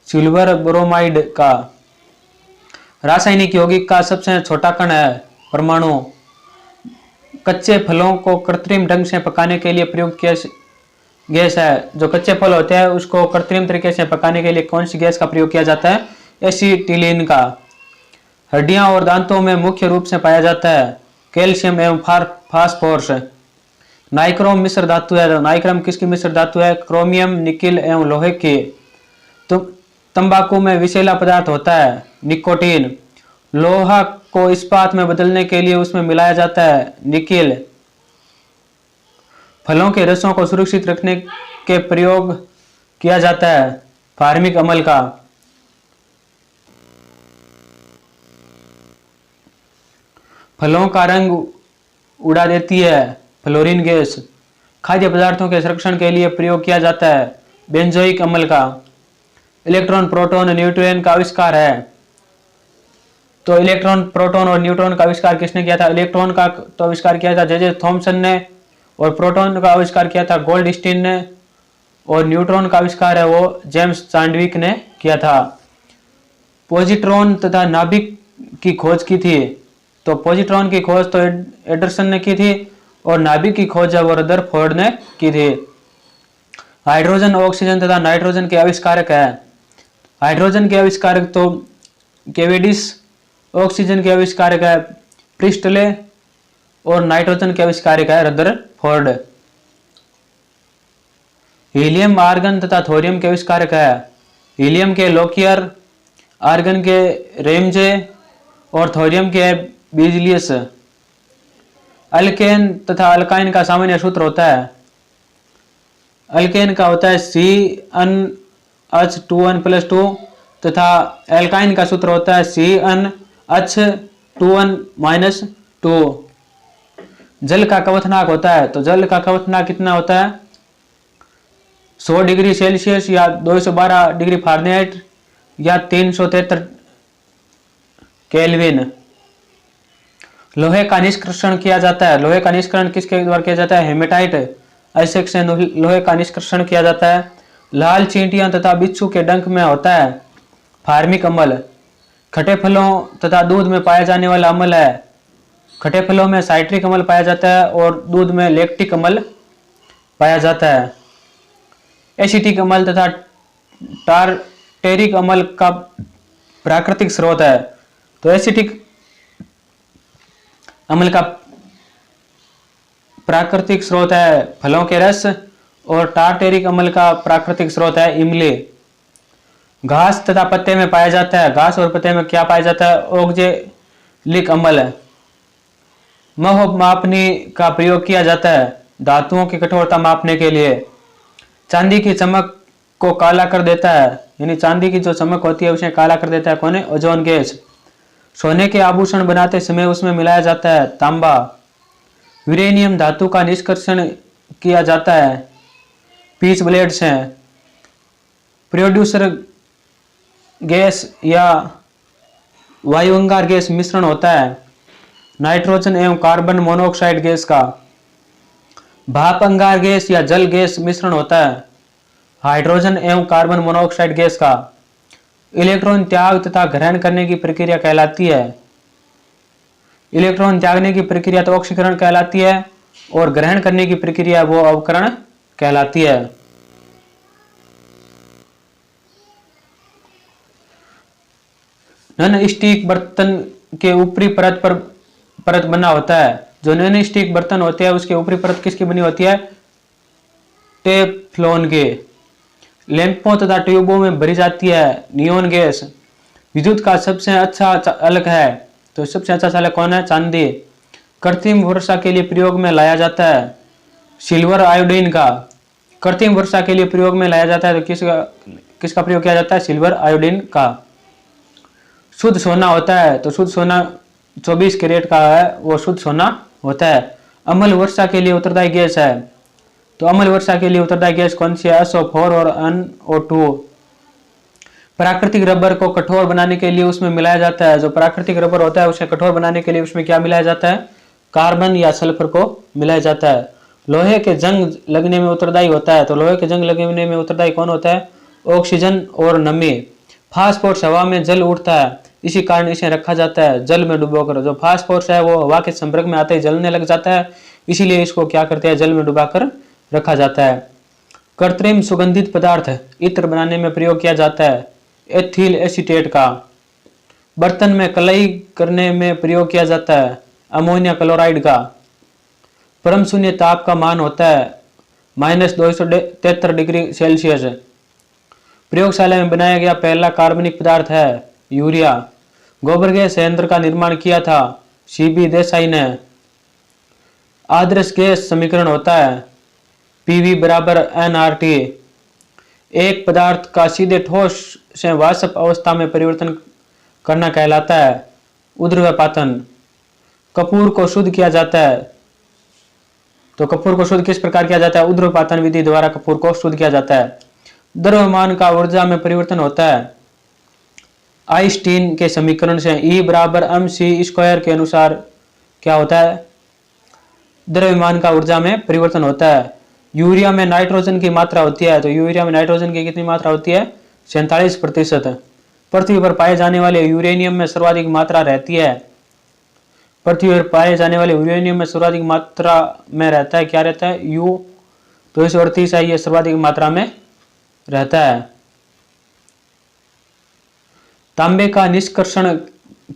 सिल्वर ब्रोमाइड का। रासायनिक यौगिक का सबसे छोटा कण है परमाणु। कच्चे फलों को कृत्रिम ढंग से पकाने के लिए प्रयोग किया गैस है। जो कच्चे फल होते हैं उसको कृत्रिम तरीके से पकाने के लिए कौन सी गैस का प्रयोग किया जाता है? एसिटिलीन का। हड्डियां और दांतों में मुख्य रूप से पाया जाता है कैल्शियम एवं फास्फोरस। नाइक्रोम मिश्र धातु है। नाइक्रोम किसकी मिश्र धातु है? क्रोमियम, निकिल एवं लोहे की। तो तंबाकू में विषैला पदार्थ होता है निकोटीन। लोहा को इस्पात में बदलने के लिए उसमें मिलाया जाता है निकिल। फलों के रसों को सुरक्षित रखने के प्रयोग किया जाता है फार्मिक अम्ल का। फलों का रंग उड़ा देती है फ्लोरीन गैस। खाद्य पदार्थों के संरक्षण के लिए प्रयोग किया जाता है बेंजोइक अम्ल का। इलेक्ट्रॉन, प्रोटॉन, न्यूट्रॉन का आविष्कार है। तो इलेक्ट्रॉन, प्रोटॉन और न्यूट्रॉन का आविष्कार किसने किया था? इलेक्ट्रॉन का तो आविष्कार किया था जे थॉमसन ने, और प्रोटॉन का आविष्कार किया था गोल्डस्टीन ने, और न्यूट्रॉन का आविष्कार है वो जेम्स चांडविक ने किया था। पॉजिट्रॉन तथा नाभिक की खोज की थी। तो पॉजिट्रॉन की खोज तो एंडरसन ने की थी, और नाभिक की खोज है वो रदरफोर्ड ने की थी। हाइड्रोजन, ऑक्सीजन तथा नाइट्रोजन के आविष्कारक है। हाइड्रोजन के आविष्कारक तो केवेडिस, ऑक्सीजन के आविष्कारक है प्रिस्टले, और नाइट्रोजन के आविष्कारक है रदरफोर्ड। हीलियम, आर्गन तथा थोरियम के आविष्कारक है। हीलियम के लोकियर, आर्गन के रेमजे और थोरियम के बिजलियस। अल्केन तथा अल्काइन का सामान्य सूत्र होता है। अल्केन का होता है CnH2n+2 तथा एल्काइन का सूत्र होता है CnH2n-2। जल का क्वथनांक होता है, तो जल का क्वथनांक कितना होता है? 100 डिग्री सेल्सियस या 212 डिग्री फारेनहाइट या 373 केल्विन। लोहे का निष्कर्षण किया जाता है। लोहे का निष्कर्षण किसके द्वारा किया जाता है? हेमेटाइट आइसेक से लोहे का निष्कर्षण किया जाता है। लाल चींटियां तथा बिच्छू के डंक में होता है फार्मिक अम्ल। खट्टे फलों तथा दूध में पाया जाने वाला अम्ल है। खट्टे फलों में साइट्रिक अम्ल पाया जाता है और दूध में लैक्टिक अम्ल पाया जाता है। एसिटिक अम्ल तथा टार्टेरिक अम्ल का प्राकृतिक स्रोत है। तो एसिटिक अम्ल का प्राकृतिक स्रोत है फलों के रस, और टार्टेरिक अम्ल का प्राकृतिक स्रोत है इमली। घास तथा पत्ते में पाया जाता है। घास और पत्ते में क्या पाया जाता है? ऑक्जेलिक अम्ल। महोप मापनी का प्रयोग किया जाता है धातुओं की कठोरता मापने के लिए। चांदी की चमक को काला कर देता है, यानी चांदी की जो चमक होती है उसे काला कर देता है कौन है? Ozone gas. सोने के आभूषण बनाते समय उसमें मिलाया जाता है तांबा। यूरेनियम धातु का निष्कर्षण किया जाता है पीच ब्लेड से। प्रोड्यूसर गैस या वायु अंगार गैस मिश्रण होता है नाइट्रोजन एवं कार्बन मोनोऑक्साइड गैस का। भाप अंगार गैस या जल गैस मिश्रण होता है हाइड्रोजन एवं कार्बन मोनोऑक्साइड गैस का। इलेक्ट्रॉन त्याग तथा ग्रहण करने की प्रक्रिया कहलाती है। इलेक्ट्रॉन त्यागने की प्रक्रिया तो ऑक्सीकरण कहलाती है, और ग्रहण करने की प्रक्रिया वो अवकरण कहलाती है। नॉन स्टिक बर्तन के ऊपरी परत बना होता है। जो नॉन स्टिक बर्तन होते हैं उसके ऊपरी परत किसकी बनी होती है? टेफ्लॉन के लैंपों तथा ट्यूबों में भरी जाती है। नियोन गैस विद्युत का सबसे अच्छा चालक है, तो सबसे अच्छा चालक कौन है? चांदी। कृत्रिम वर्षा के लिए प्रयोग में लाया जाता है सिल्वर आयोडीन का। कृत्रिम वर्षा के लिए प्रयोग में लाया जाता है तो किसका प्रयोग किया जाता है? सिल्वर आयोडीन का। शुद्ध सोना होता है तो शुद्ध सोना 24 कैरेट का है, वो शुद्ध सोना होता है। अम्ल वर्षा के लिए उत्तरदायी गैस है, तो अम्ल वर्षा के लिए उत्तरदायी गैस कौन सी है? SO4 और NO2। प्राकृतिक रबर को कठोर बनाने के लिए उसमें मिलाया जाता है, जो प्राकृतिक रबर होता है उसे कठोर बनाने के लिए उसमें क्या मिलाया जाता है? कार्बन या सल्फर को मिलाया जाता है। लोहे के जंग लगने में उत्तरदायी होता है, तो लोहे के जंग लगने में उत्तरदायी कौन होता है? ऑक्सीजन और नमी। फास्फोरस हवा में जल उठता है, इसी कारण इसे रखा जाता है जल में डुबोकर। जो फास्फोरस है वो हवा के संपर्क में आते ही जलने लग जाता है, इसीलिए इसको क्या करते हैं? जल में डुबाकर रखा जाता है। कृत्रिम सुगंधित पदार्थ इत्र बनाने में प्रयोग किया जाता है एथिल एसीटेट का। बर्तन में कलई करने में प्रयोग किया जाता है अमोनिया क्लोराइड का। परम शून्य ताप का मान होता है -273 डिग्री सेल्सियस। प्रयोगशाला में बनाया गया पहला कार्बनिक पदार्थ है यूरिया। गोबर गैस संयंत्र का निर्माण किया था CB देसाई ने। आदर्श गैस समीकरण होता है PV = nRT। एक पदार्थ का सीधे ठोस से वाष्प अवस्था में परिवर्तन करना कहलाता है ऊर्ध्वपातन। कपूर को शुद्ध किया जाता है, तो कपूर को शुद्ध किस प्रकार किया जाता है? ऊर्ध्वपातन विधि द्वारा कपूर को शुद्ध किया जाता है। द्रव्यमान का ऊर्जा में परिवर्तन होता है आइंस्टीन के समीकरण से E = mc² के अनुसार क्या होता है? द्रव्यमान का ऊर्जा में परिवर्तन होता है। यूरिया में नाइट्रोजन की मात्रा होती है, तो यूरिया में नाइट्रोजन की कितनी मात्रा होती है? 47%। पृथ्वी पर पाए जाने वाले यूरेनियम में सर्वाधिक मात्रा रहती है। पृथ्वी पर पाए जाने वाले यूरेनियम में सर्वाधिक मात्रा में रहता है, क्या रहता है? U-238 है, यह सर्वाधिक मात्रा में रहता है। तांबे का निष्कर्षण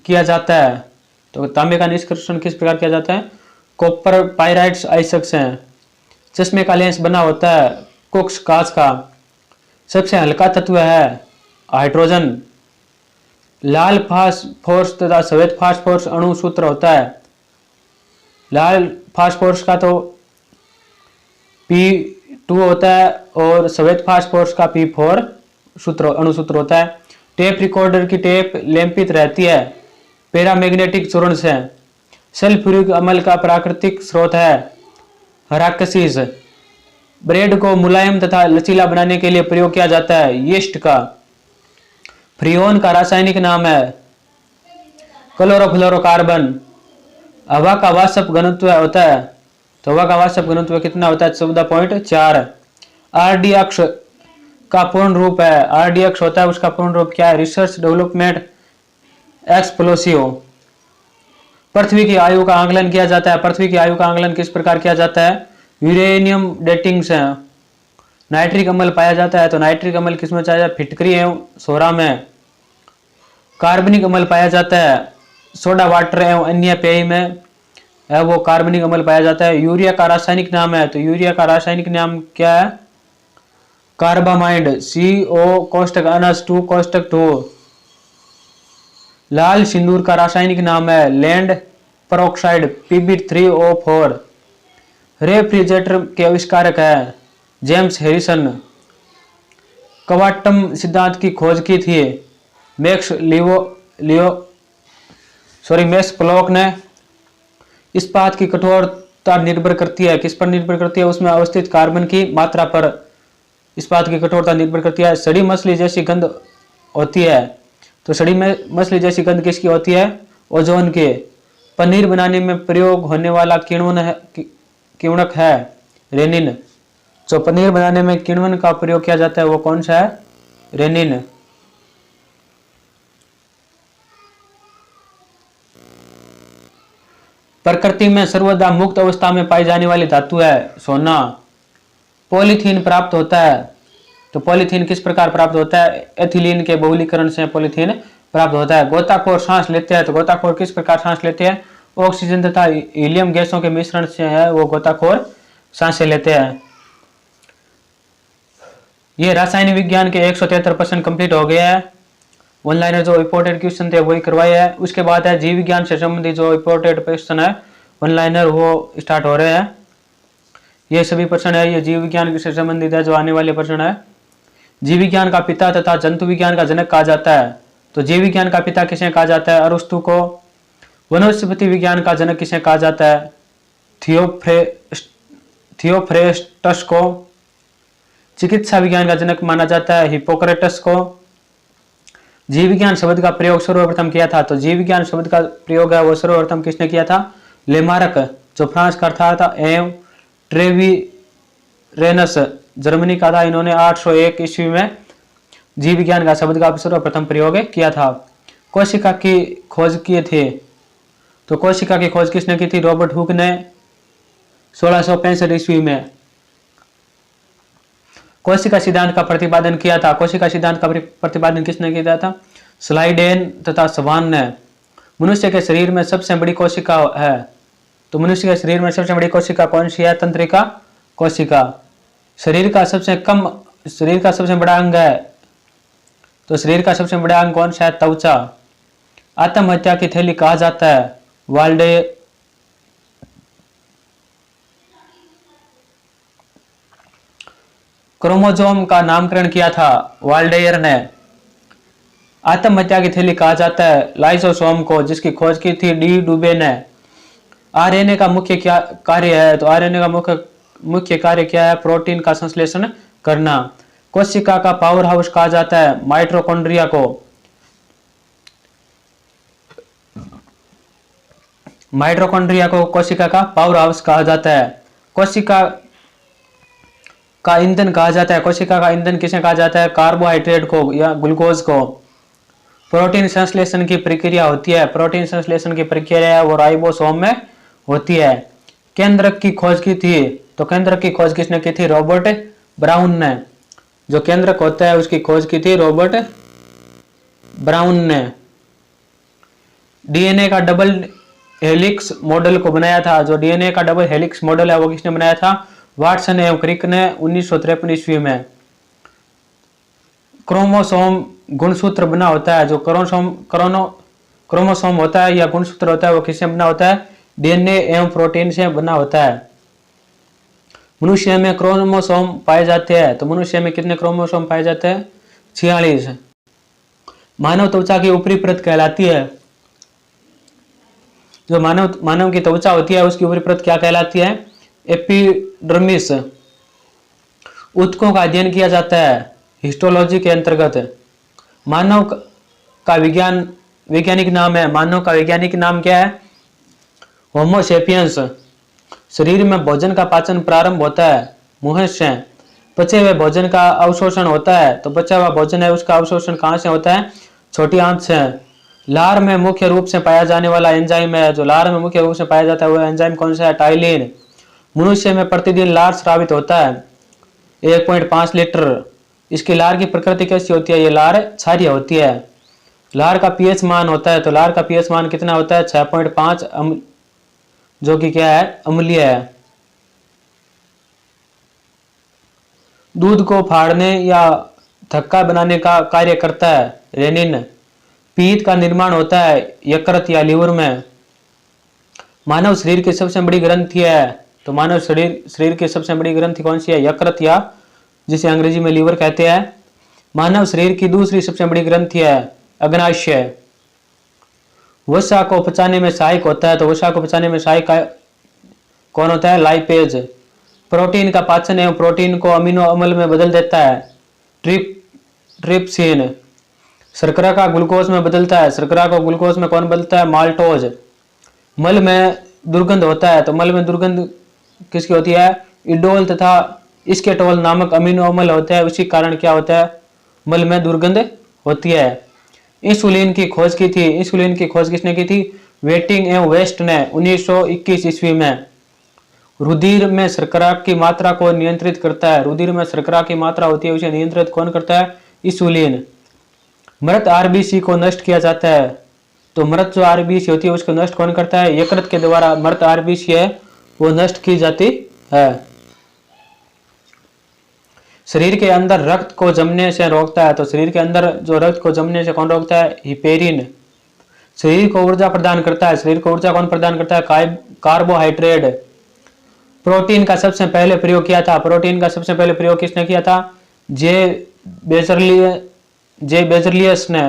किया जाता है, तो तांबे का निष्कर्षण किस प्रकार किया जाता है? कॉपर पाइराइट्स आइसक्स हैं। चश्मे का लेंस बना होता है कोक्स कांच का। सबसे हल्का तत्व है हाइड्रोजन। लाल फास्फोरस तथा श्वेत फास्फोरस अणु सूत्र होता है। लाल फास्फोरस का तो P2 होता है और श्वेत फास्फोरस का P4 अणु सूत्र होता है। टेप रिकॉर्डर की टेप लेपित रहती है पैरामैग्नेटिक चूर्ण से। सल्फ्यूरिक अम्ल का प्राकृतिक स्रोत है हराक्सीस। ब्रेड को मुलायम तथा लचीला बनाने के लिए प्रयोग किया जाता है यीस्ट का। फ्रियोन का रासायनिक नाम है क्लोरोफ्लोरोकार्बन। हवा का वाष्प घनत्व होता है, तो हवा का वाष्प घनत्व कितना होता है? 14.4। RD अक्ष का पूर्ण रूप है, RD अक्ष होता है उसका पूर्ण रूप क्या है? Research development explosive. पृथ्वी की आयु का आंकलन किया जाता है। पृथ्वी की आयु का आंकलन किस प्रकार किया जाता है? यूरेनियम डेटिंग से। नाइट्रिक अम्ल पाया जाता है, तो नाइट्रिक अम्ल किसमें पाया जाता है? फिटकरी एवं सोरा में। कार्बनिक अम्ल पाया जाता है सोडा वाटर एवं अन्य पेय में है, वो कार्बनिक अम्ल पाया जाता है। यूरिया का रासायनिक नाम है, तो यूरिया का रासायनिक नाम क्या है? Carbamide CO(2)2। लाल सिंदूर का रासायनिक नाम है लैंड पेरोक्साइड Pb3O4। रेफ्रिजरेटर के आविष्कारक है जेम्स हैरिसन। क्वांटम सिद्धांत की खोज की थी मैक्स प्लॉक ने। इस्पात की कठोरता निर्भर करती है, किस पर निर्भर करती है? उसमें अवस्थित कार्बन की मात्रा पर इस्पात की कठोरता निर्भर करती है। सड़ी मछली जैसी गंध होती है, तो सड़ी मछली जैसी गंध किसकी होती है? ओजोन के। पनीर बनाने में प्रयोग होने वाला किण्वक है रेनिन। जो पनीर बनाने में किण्वन का प्रयोग किया जाता है वो कौन सा है? रेनिन। प्रकृति में सर्वदा मुक्त अवस्था में पाई जाने वाली धातु है सोना। पॉलीथीन प्राप्त होता है, तो पॉलीथीन किस प्रकार प्राप्त होता है? एथिलीन के बहुलीकरण से पॉलीथीन प्राप्त होता है। गोताखोर सांस लेते हैं, तो गोताखोर किस प्रकार सांस लेते हैं? ऑक्सीजन तथा हीलियम गैसों के मिश्रण से है वो गोताखोर सांसें लेते हैं। ये रासायनिक विज्ञान के 173% कंप्लीट हो गया है। ऑनलाइन जो इंपोर्टेड क्वेश्चन थे वही करवाए हैं। उसके बाद है जीव विज्ञान से संबंधित जो इंपोर्टेड क्वेश्चन है ऑनलाइनर वो स्टार्ट हो रहे हैं। ये सभी प्रश्न है ये जीव विज्ञान से संबंधित है जो आने वाले प्रश्न है। जीव विज्ञान का पिता तथा जंतु विज्ञान का जनक कहा जाता है। तो जीव विज्ञान का पिता किसे कहा जाता है? अरस्तु को। वनस्पति विज्ञान का जनक किसे कहा जाता है? थियोफ्रेस्टस को। चिकित्सा विज्ञान का जनक माना जाता है हिप्पोक्रेटस को। जीव विज्ञान शब्द का प्रयोग सर्वप्रथम किया था। तो जीव विज्ञान शब्द का प्रयोग है वो सर्वप्रथम किसने किया था? लेमार्क, जो फ्रांस का था, एवं ट्रेविरेनस जर्मनी का था। इन्होंने 801 ईस्वी में जीव विज्ञान का शब्द का सर्वप्रथम प्रयोग किया था। कोशिका की खोज किए थे। तो कोशिका की खोज किसने की थी? रॉबर्ट हुक ने 1665 ईस्वी में। कोशिका सिद्धांत का प्रतिपादन किया था। कोशिका सिद्धांत का प्रतिपादन किसने किया था? स्लाइडेन तथा सवान ने। मनुष्य के शरीर में सबसे बड़ी कोशिका है। तो मनुष्य के शरीर में सबसे बड़ी कोशिका कौन सी है? तंत्रिका कोशिका। शरीर का सबसे बड़ा अंग है। तो शरीर का सबसे बड़ा अंग कौन सा है? त्वचा। आत्महत्या की थैली कहा जाता है वाल्डे क्रोमोसोम का नामकरण किया था वाल्डेयर ने। आत्महत्या की थैली कहा जाता है लाइसोसोम को, जिसकी खोज की थी डी डुबे ने। आरएनए का मुख्य क्या कार्य है? तो आरएनए का मुख्य कार्य क्या है? प्रोटीन का संश्लेषण करना। कोशिका का पावर हाउस कहा जाता है माइटोकॉन्ड्रिया को। माइटोकॉन्ड्रिया को कोशिका का पावर हाउस कहा जाता है। कोशिका का ईंधन कहा जाता है। कोशिका का ईंधन किसे कहा जाता है? कार्बोहाइड्रेट को या ग्लूकोज को। प्रोटीन संश्लेषण की प्रक्रिया होती है। प्रोटीन संश्लेषण की प्रक्रिया वो राइबोसोम में होती है। केंद्रक की खोज की थी। तो केंद्रक की खोज किसने की थी? रॉबर्ट ब्राउन ने। जो केंद्रक होता है उसकी खोज की थी रॉबर्ट ब्राउन ने। डीएनए का डबल हेलिक्स मॉडल को बनाया था। जो डीएनए का डबल हेलिक्स मॉडल है वो किसने बनाया था? वाटसन एवं क्रिक ने 1953 ईस्वी में। क्रोमोसोम गुणसूत्र बना होता है। जो क्रोमोसोम होता है या गुणसूत्र होता है वो किससे बना होता है? डीएनए एवं प्रोटीन से बना होता है। मनुष्य में क्रोमोसोम पाए जाते हैं। तो मनुष्य में कितने क्रोमोसोम पाए जाते हैं? 46। मानव त्वचा की ऊपरी परत कहलाती है। जो मानव की त्वचा होती है उसकी ऊपरी परत क्या कहलाती है? एपिडर्मिस। ऊतकों का अध्ययन किया जाता है हिस्टोलॉजी के अंतर्गत। मानव का वैज्ञानिक नाम है। मानव का वैज्ञानिक नाम क्या है? होमो सेपियंस। शरीर में भोजन का पाचन प्रारंभ होता है मुंह से। पचे हुए भोजन का अवशोषण होता है। तो बचा हुआ भोजन है उसका अवशोषण कहाँ से होता है? छोटी आंत से। लार में मुख्य रूप से पाया जाने वाला एंजाइम है। जो लार में मुख्य रूप से पाया जाता है वो एंजाइम कौन सा है? टाइलिन। मनुष्य में प्रतिदिन लार स्रावित होता है 1.5 लीटर। इसकी लार की प्रकृति कैसी होती है? ये लार क्षारीय होती है। लार का पीएच मान होता है। तो लार का पीएच मान कितना होता है? 6.5, जो कि क्या है? अम्लीय है। दूध को फाड़ने या थक्का बनाने का कार्य करता है रेनिन। पीत का निर्माण होता है यकृत या लीवर में। मानव शरीर की सबसे बड़ी ग्रंथि है। तो मानव शरीर की सबसे बड़ी ग्रंथि कौन सी है? यकृत, या जिसे अंग्रेजी में लीवर कहते हैं। मानव शरीर की दूसरी सबसे बड़ी ग्रंथि है अग्नाशय। वसा को पचाने में सहायक होता है। तो वसा को पचाने में सहायक कौन होता है? लाइपेज। प्रोटीन का पाचन एवं प्रोटीन को अमीनो अम्ल में बदल देता है ट्रिप्सिन। शर्करा का ग्लूकोज में बदलता है। शर्करा को ग्लूकोज में कौन बदलता है? माल्टोज। मल में दुर्गंध होता है। तो मल में दुर्गंध किसकी होती है? इडोल तथा स्केटोल नामक अमीनो अम्ल होते हैं। उसी कारण क्या होता है? मल में दुर्गंध होती है। इंसुलिन की खोज की थी। इंसुलिन की खोज किसने की थी? वेटिंग एवं वेस्ट ने 1921 ईस्वी में। रुधिर में शर्करा की मात्रा को नियंत्रित करता है। रुधिर में शर्करा की मात्रा होती है उसे नियंत्रित कौन करता है? इंसुलिन। मृत आरबीसी को नष्ट किया जाता है। तो मृत जो आरबीसी होती है उसको नष्ट कौन करता है? यकृत के द्वारा मृत आरबीसी है वो नष्ट की जाती है। शरीर के अंदर रक्त को जमने से रोकता है। तो शरीर के अंदर जो रक्त को जमने से कौन रोकता है? हिपेरिन। शरीर को ऊर्जा प्रदान करता है। शरीर को ऊर्जा कौन प्रदान करता है? कार्बोहाइड्रेट। प्रोटीन का सबसे पहले प्रयोग किया था। प्रोटीन का सबसे पहले प्रयोग किसने किया था? जे बेजरलियस ने।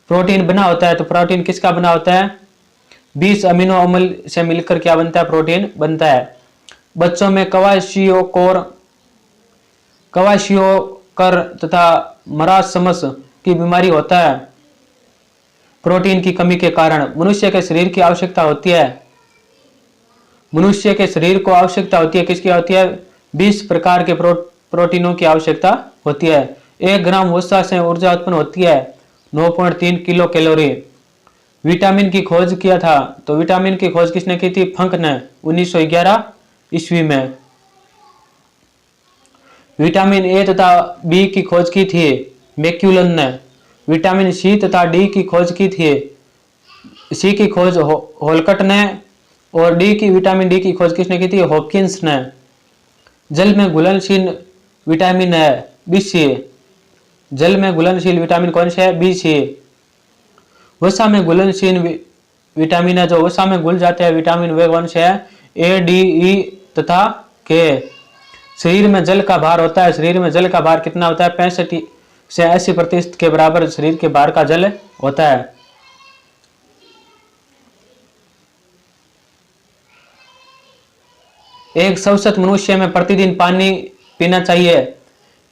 प्रोटीन बना होता है, तो प्रोटीन किसका बना होता है? 20 अमीनो अम्ल से मिलकर क्या बनता है? प्रोटीन बनता है। बच्चों में क्वाशियोकर तथा मरासमस की बीमारी होता है प्रोटीन की कमी के कारण। मनुष्य के शरीर की आवश्यकता होती है। मनुष्य के शरीर को आवश्यकता होती है, किसकी होती है? 20 प्रकार के प्रोटीनों की आवश्यकता होती है। 1 ग्राम वसा से ऊर्जा उत्पन्न होती है 9.3 किलो कैलोरी। विटामिन की खोज किया था, तो विटामिन की खोज किसने की थी? फंक ने 1911 ईस्वी में। विटामिन ए तथा बी की खोज की थी मैक्यूलन ने। विटामिन सी तथा डी की खोज की थी, सी की खोज होलकट ने, और विटामिन डी की खोज किसने की थी? हॉपकिंस ने। जल में घुलनशील विटामिन है BC। जल में घुलनशील विटामिन कौन से है? BC। वसा में घुलनशील विटामिन है, जो वसा में घुल जाते हैं विटामिन, वे कौन से है? A, D, E तथा K। शरीर में जल का भार होता है। शरीर में जल का भार कितना होता है? 65 से 80% के बराबर शरीर के भार का जल होता है। एक शवसत मनुष्य में प्रतिदिन पानी पीना चाहिए।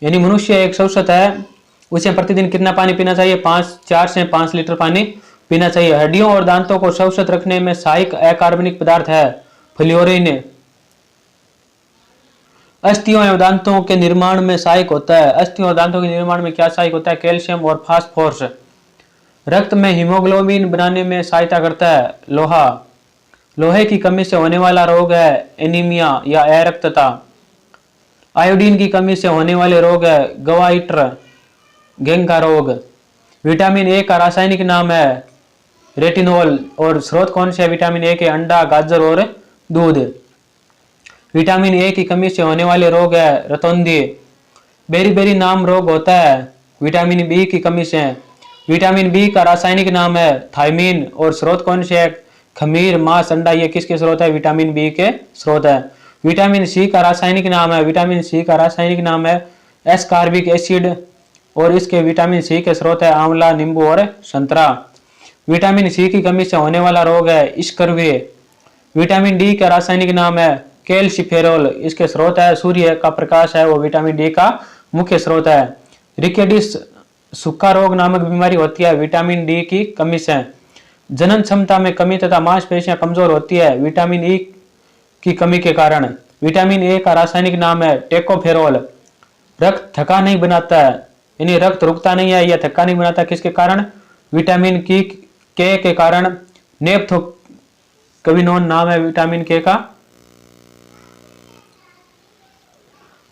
यानी मनुष्य एक शवसत है, उसे प्रतिदिन कितना पानी पीना चाहिए? 4 से 5 लीटर पानी पीना चाहिए। हड्डियों और दांतों को शवसत रखने में सहायक अकार्बनिक पदार्थ है फ्लोरीन। अस्थियों एवं दांतों के निर्माण में सहायक होता है। अस्थियों और दांतों के निर्माण में क्या सहायक होता है? कैल्शियम और फास्फोरस। रक्त में हीमोग्लोबिन बनाने में सहायता करता है लोहा। लोहे की कमी से होने वाला रोग है एनीमिया या अरक्तता। आयोडीन की कमी से होने वाले रोग है गवाइटर गैंग का रोग। विटामिन ए का रासायनिक नाम है रेटिनोल, और स्रोत कौन से है विटामिन ए के? अंडा, गाजर और दूध। विटामिन ए की कमी से होने वाले रोग है रतौंधी। बेरी नाम रोग होता है विटामिन बी की कमी से। विटामिन बी का रासायनिक नाम है थायमीन, और स्रोत कौन से है? खमीर, मांस, अंडा, ये किसके स्रोत है? विटामिन बी के स्रोत है। विटामिन सी का रासायनिक नाम है एस्कॉर्बिक एसिड, और इसके विटामिन सी के स्रोत है आंवला, नींबू और संतरा। विटामिन सी की कमी से होने वाला रोग है स्कर्वी। विटामिन डी का रासायनिक नाम है कैल्सिफेरॉल, इसके स्रोत है सूर्य का प्रकाश है, वो विटामिन डी का मुख्य स्रोत है। रिकेडिस सूखा रोग नामक बीमारी होती है विटामिन डी की कमी से। जनन क्षमता में कमी तथा मांसपेशियां कमजोर होती है विटामिन ई की कमी के कारण। विटामिन ए का रासायनिक नाम है टेकोफेरोल। रक्त थका नहीं बनाता है, यानी रक्त रुकता नहीं है या थका नहीं बनाता, किसके कारण? विटामिन के कारण। नेप्थोक्विनोन नाम है विटामिन के का।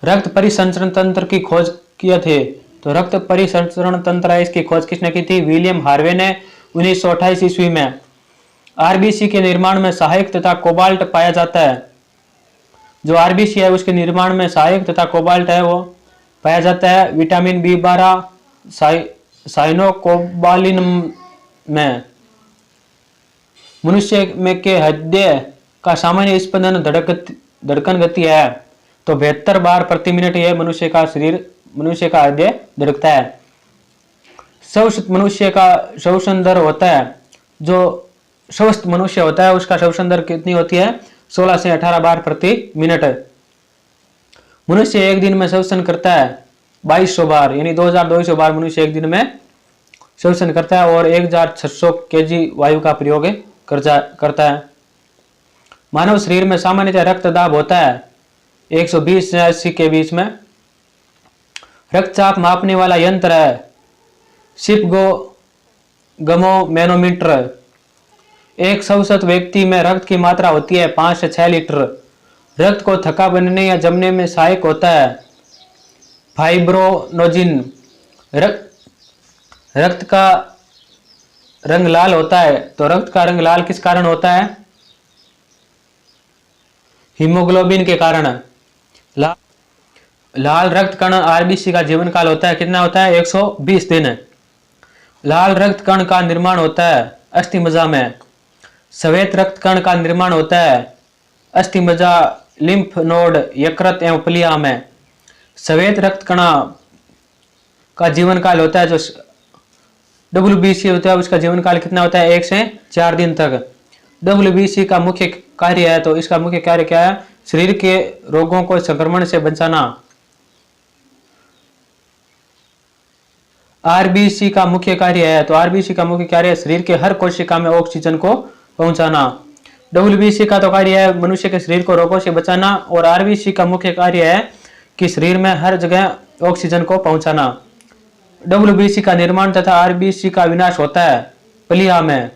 रक्त परिसंचरण तंत्र की खोज किए थे, तो रक्त परिसंचरण तंत्र है, इसकी खोज किसने की थी? विलियम हार्वे ने 1928 ईस्वी में। आरबीसी के निर्माण में सहायक तथा कोबाल्ट पाया जाता है। जो आरबीसी है उसके निर्माण में सहायक तथा कोबाल्ट है वो पाया जाता है विटामिन B12 साइनोकोबालिन में। मनुष्य में के हृदय का सामान्य स्पंदन धड़कन गति है, तो 72 बार प्रति मिनट यह मनुष्य का हृदय धड़कता है। स्वस्थ मनुष्य का श्वसन दर होता है, जो स्वस्थ मनुष्य होता है उसका श्वसन दर कितनी होती है? 16 से 18 बार प्रति मिनट। मनुष्य एक दिन में श्वसन करता है 2200 बार, यानी 2200 बार मनुष्य एक दिन में श्वसन करता है, और 1600 kg वायु का प्रयोग करता है। मानव शरीर में सामान्यतः रक्तदाब होता है 120 से 80 के बीच में। रक्तचाप मापने वाला यंत्र है सिपगोमोमैनोमीटर। एक शवसत व्यक्ति में रक्त की मात्रा होती है 5 से 6 लीटर। रक्त को थक्का बनने या जमने में सहायक होता है फाइब्रोनोजिन। रक्त का रंग लाल होता है, तो रक्त का रंग लाल किस कारण होता है? हीमोग्लोबिन के कारण। लाल रक्त कण आरबीसी का जीवन काल होता है कितना होता है 120 दिन। लाल रक्त कण का निर्माण होता है अस्थि मज्जा में। श्वेत रक्त कण का निर्माण होता है अस्थि मज्जा, लिम्फ नोड, यकृत एवं प्लीहा में। श्वेत रक्त कण का जीवन काल होता है जो WBC होता है उसका जीवन काल कितना होता है 1 से 4 दिन तक। WBC का मुख्य कार्य है तो इसका मुख्य कार्य क्या है, शरीर के रोगों को संक्रमण से बचाना। आरबीसी का मुख्य कार्य है तो आरबीसी का मुख्य कार्य है शरीर के हर कोशिका में ऑक्सीजन को पहुंचाना। WBC का तो कार्य है मनुष्य के शरीर को रोगों से बचाना और आरबीसी का मुख्य कार्य है कि शरीर में हर जगह ऑक्सीजन को पहुंचाना। WBC का निर्माण तथा आरबीसी का विनाश होता है प्लीहा में।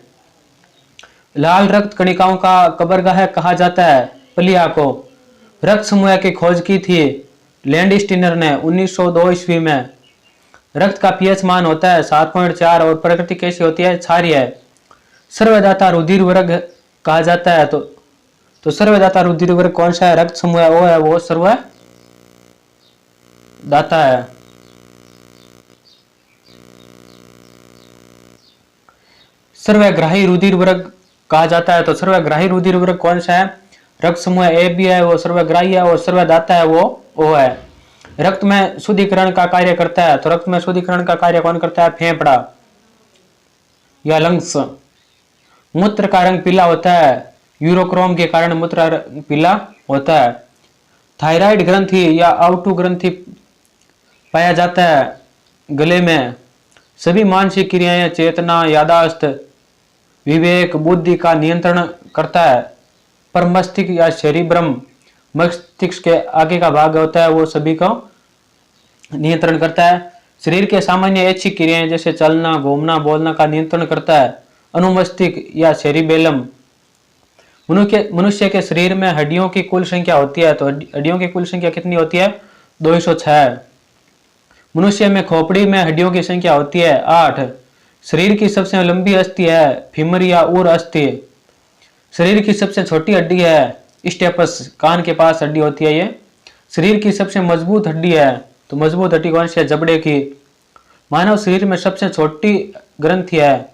लाल रक्त कणिकाओं का कब्रगाह कहा जाता है प्लीहा को। रक्त समूह की खोज की थी लैंडस्टीनर ने 1902 ईस्वी में। रक्त का पीएच मान होता है 7.4 और प्रकृति कैसी होती है, क्षारीय है। सर्वदाता रुधिर वर्ग कहा जाता है तो सर्वदाता रुधिर वर्ग कौन सा है, रक्त समूह है वो सर्वदाता है। सर्वग्राही रुधिर वर्ग कहा जाता है तो सर्वग्राही रुधिर वर्ग कौन सा है, रक्त समूह ए बी है वो सर्वग्राही है और सर्वदाता है वो ओ है। रक्त में शुद्धिकरण का कार्य करता है तो रक्त में शुद्धिकरण का कार्य कौन करता है, फेफड़ा या लंग्स। मूत्र का रंग पीला होता है, यूरोक्रोम के कारण मूत्र पीला होता है। थायराइड ग्रंथि या आउटू ग्रंथि पाया जाता है गले में। सभी मानसिक क्रियाएं, चेतना, यादाश्त, विवेक, बुद्धि का नियंत्रण करता है। पर मस्तिष्क या सेरिब्रम मस्तिष्क के आगे का भाग होता है वो सभी को नियंत्रण करता है। शरीर के सामान्य ऐच्छिक क्रियाएं जैसे चलना, घूमना, बोलना का नियंत्रण करता है अनुमस्तिष्क या सेरिबेलम। मनुष्य के शरीर में हड्डियों की कुल संख्या होती है तो हड्डियों की कुल संख्या कितनी होती है, 206। मनुष्य में खोपड़ी में हड्डियों की संख्या होती है 8। शरीर की सबसे लंबी अस्थि है फीमर या उर अस्थि। शरीर की सबसे छोटी हड्डी है स्टेपस, कान के पास हड्डी होती है ये। शरीर की सबसे मजबूत हड्डी है तो मजबूत हड्डी कौन सी है, जबड़े की। मानव शरीर में सबसे छोटी ग्रंथि है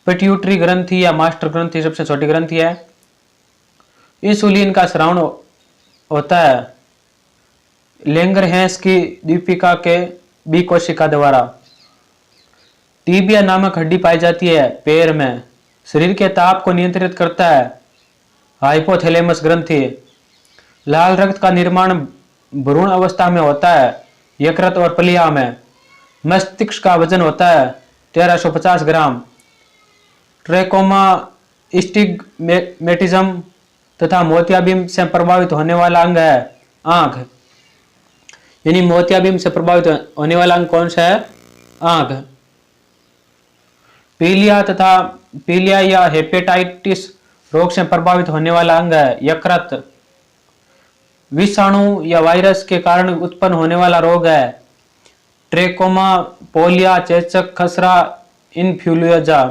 पिट्यूटरी ग्रंथि या मास्टर ग्रंथि सबसे छोटी ग्रंथि है। इंसुलिन का स्रावण होता है लेंगरहैंस की दीपिका के बी कोशिका द्वारा। टीबिया नामक हड्डी पाई जाती है पैर में। शरीर के ताप को नियंत्रित करता है हाइपोथैलेमस ग्रंथि। लाल रक्त का निर्माण भ्रूण अवस्था में होता है यकृत और प्लीहा में। मस्तिष्क का वजन होता है 1350 ग्राम। ट्रेकोमा, स्टिग्मेटिज्म तथा मोतियाबिंद से प्रभावित होने वाला अंग है आंख। यानी मोतियाबिंद से प्रभावित होने वाला अंग कौन सा है, आंख। पीलिया या हेपेटाइटिस रोग से प्रभावित होने वाला अंग है यकृत। विषाणु या वायरस के कारण उत्पन्न होने वाला रोग है ट्रेकोमा, पोलिया, चेचक, खसरा, इन्फ्लुएंजा।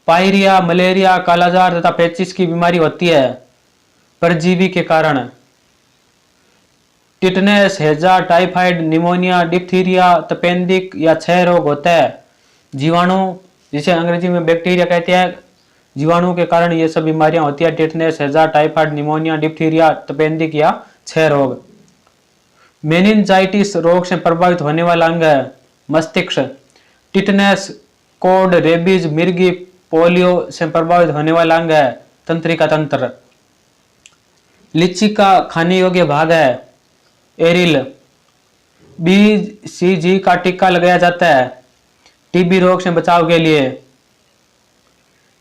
पायरिया, मलेरिया, कालाजार तथा पेचिस की बीमारी होती है परजीवी के कारण। टिटनेस, हैजा, टाइफाइड, निमोनिया, डिप्थीरिया, तपेंदिक या क्षय रोग होता है जीवाणु, जिसे अंग्रेजी में बैक्टीरिया कहते हैं। जीवाणु के कारण ये सब बीमारियां होती है टिटनेस, हैजा, टाइफाइड, निमोनिया, डिप्थीरिया, तपेंदिक या क्षय रोग। मेनिनजाइटिस रोग से प्रभावित होने वाला अंग है मस्तिष्क। टिटनेस, कोड, रेबीज, मिर्गी, पोलियो से प्रभावित होने वाला अंग है तंत्रिका तंत्र। लीची का खाने योग्य भाग है एरिल। BCG का टीका लगाया जाता है टीबी रोग से बचाव के लिए।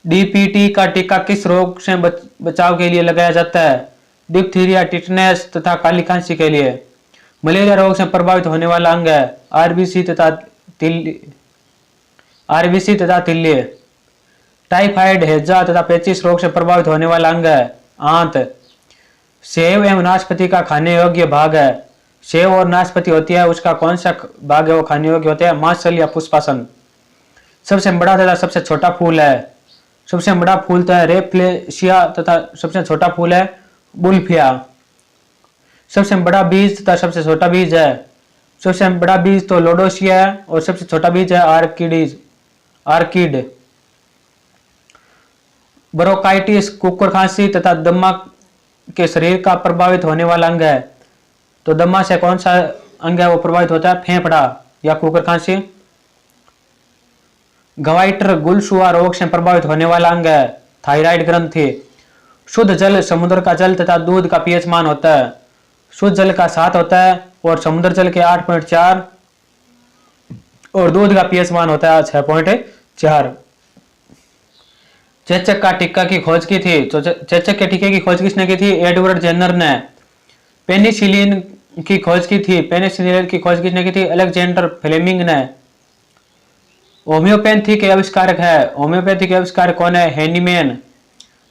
DPT का टीका किस रोग से बचाव के लिए लगाया जाता है, डिप्थीरिया, टिटनेस तथा काली खांसी के लिए। मलेरिया रोग से प्रभावित होने वाला अंग है RBC तथा तिल्य। टाइफाइड, हैजा तथा पेचिस रोग से प्रभावित होने वाला अंग है आंत। सेव एवं नाशपाती का खाने योग्य भाग है। सेव और नाशपाती होती है उसका कौन सा भाग है वो खाने योग्य होते हैं, मांसल या पुष्पासन। सबसे बड़ा तथा सबसे छोटा फूल है। सबसे बड़ा फूल तो है रेफ्लेशिया तथा सबसे छोटा फूल है बुल्फिया। सबसे बड़ा बीज तथा सबसे छोटा बीज है। सबसे बड़ा बीज तो लोडोसिया है और सबसे छोटा बीज है आर्किड। ब्रोंकाइटिस कुकुर खांसी तथा दमा के शरीर का प्रभावित होने वाला अंग है। तो दमा से कौन सा अंग है वो प्रभावित होता है? फेफड़ा या कुकुर खांसी। गवाइटर गुलसुआ रोग से प्रभावित होने वाला अंग है, थायराइड ग्रंथि। शुद्ध जल समुद्र का जल तथा दूध का पीएच मान होता है। शुद्ध जल का 7 होता है और समुद्र जल के 8.4 और दूध का पीएच मान होता है 6.4। चेचक का टीका की खोज की थी, तो चेचक के टीके की खोज किसने की थी? एडवर्ड जेनर ने। पेनिसिलिन की खोज की थी, पेनिसिलिन की खोज किसने की थी? अलेक्जेंडर फ्लेमिंग ने। होम्योपैथी के आविष्कारक है, होम्योपैथी के आविष्कारक कौन है? हेनीमैन।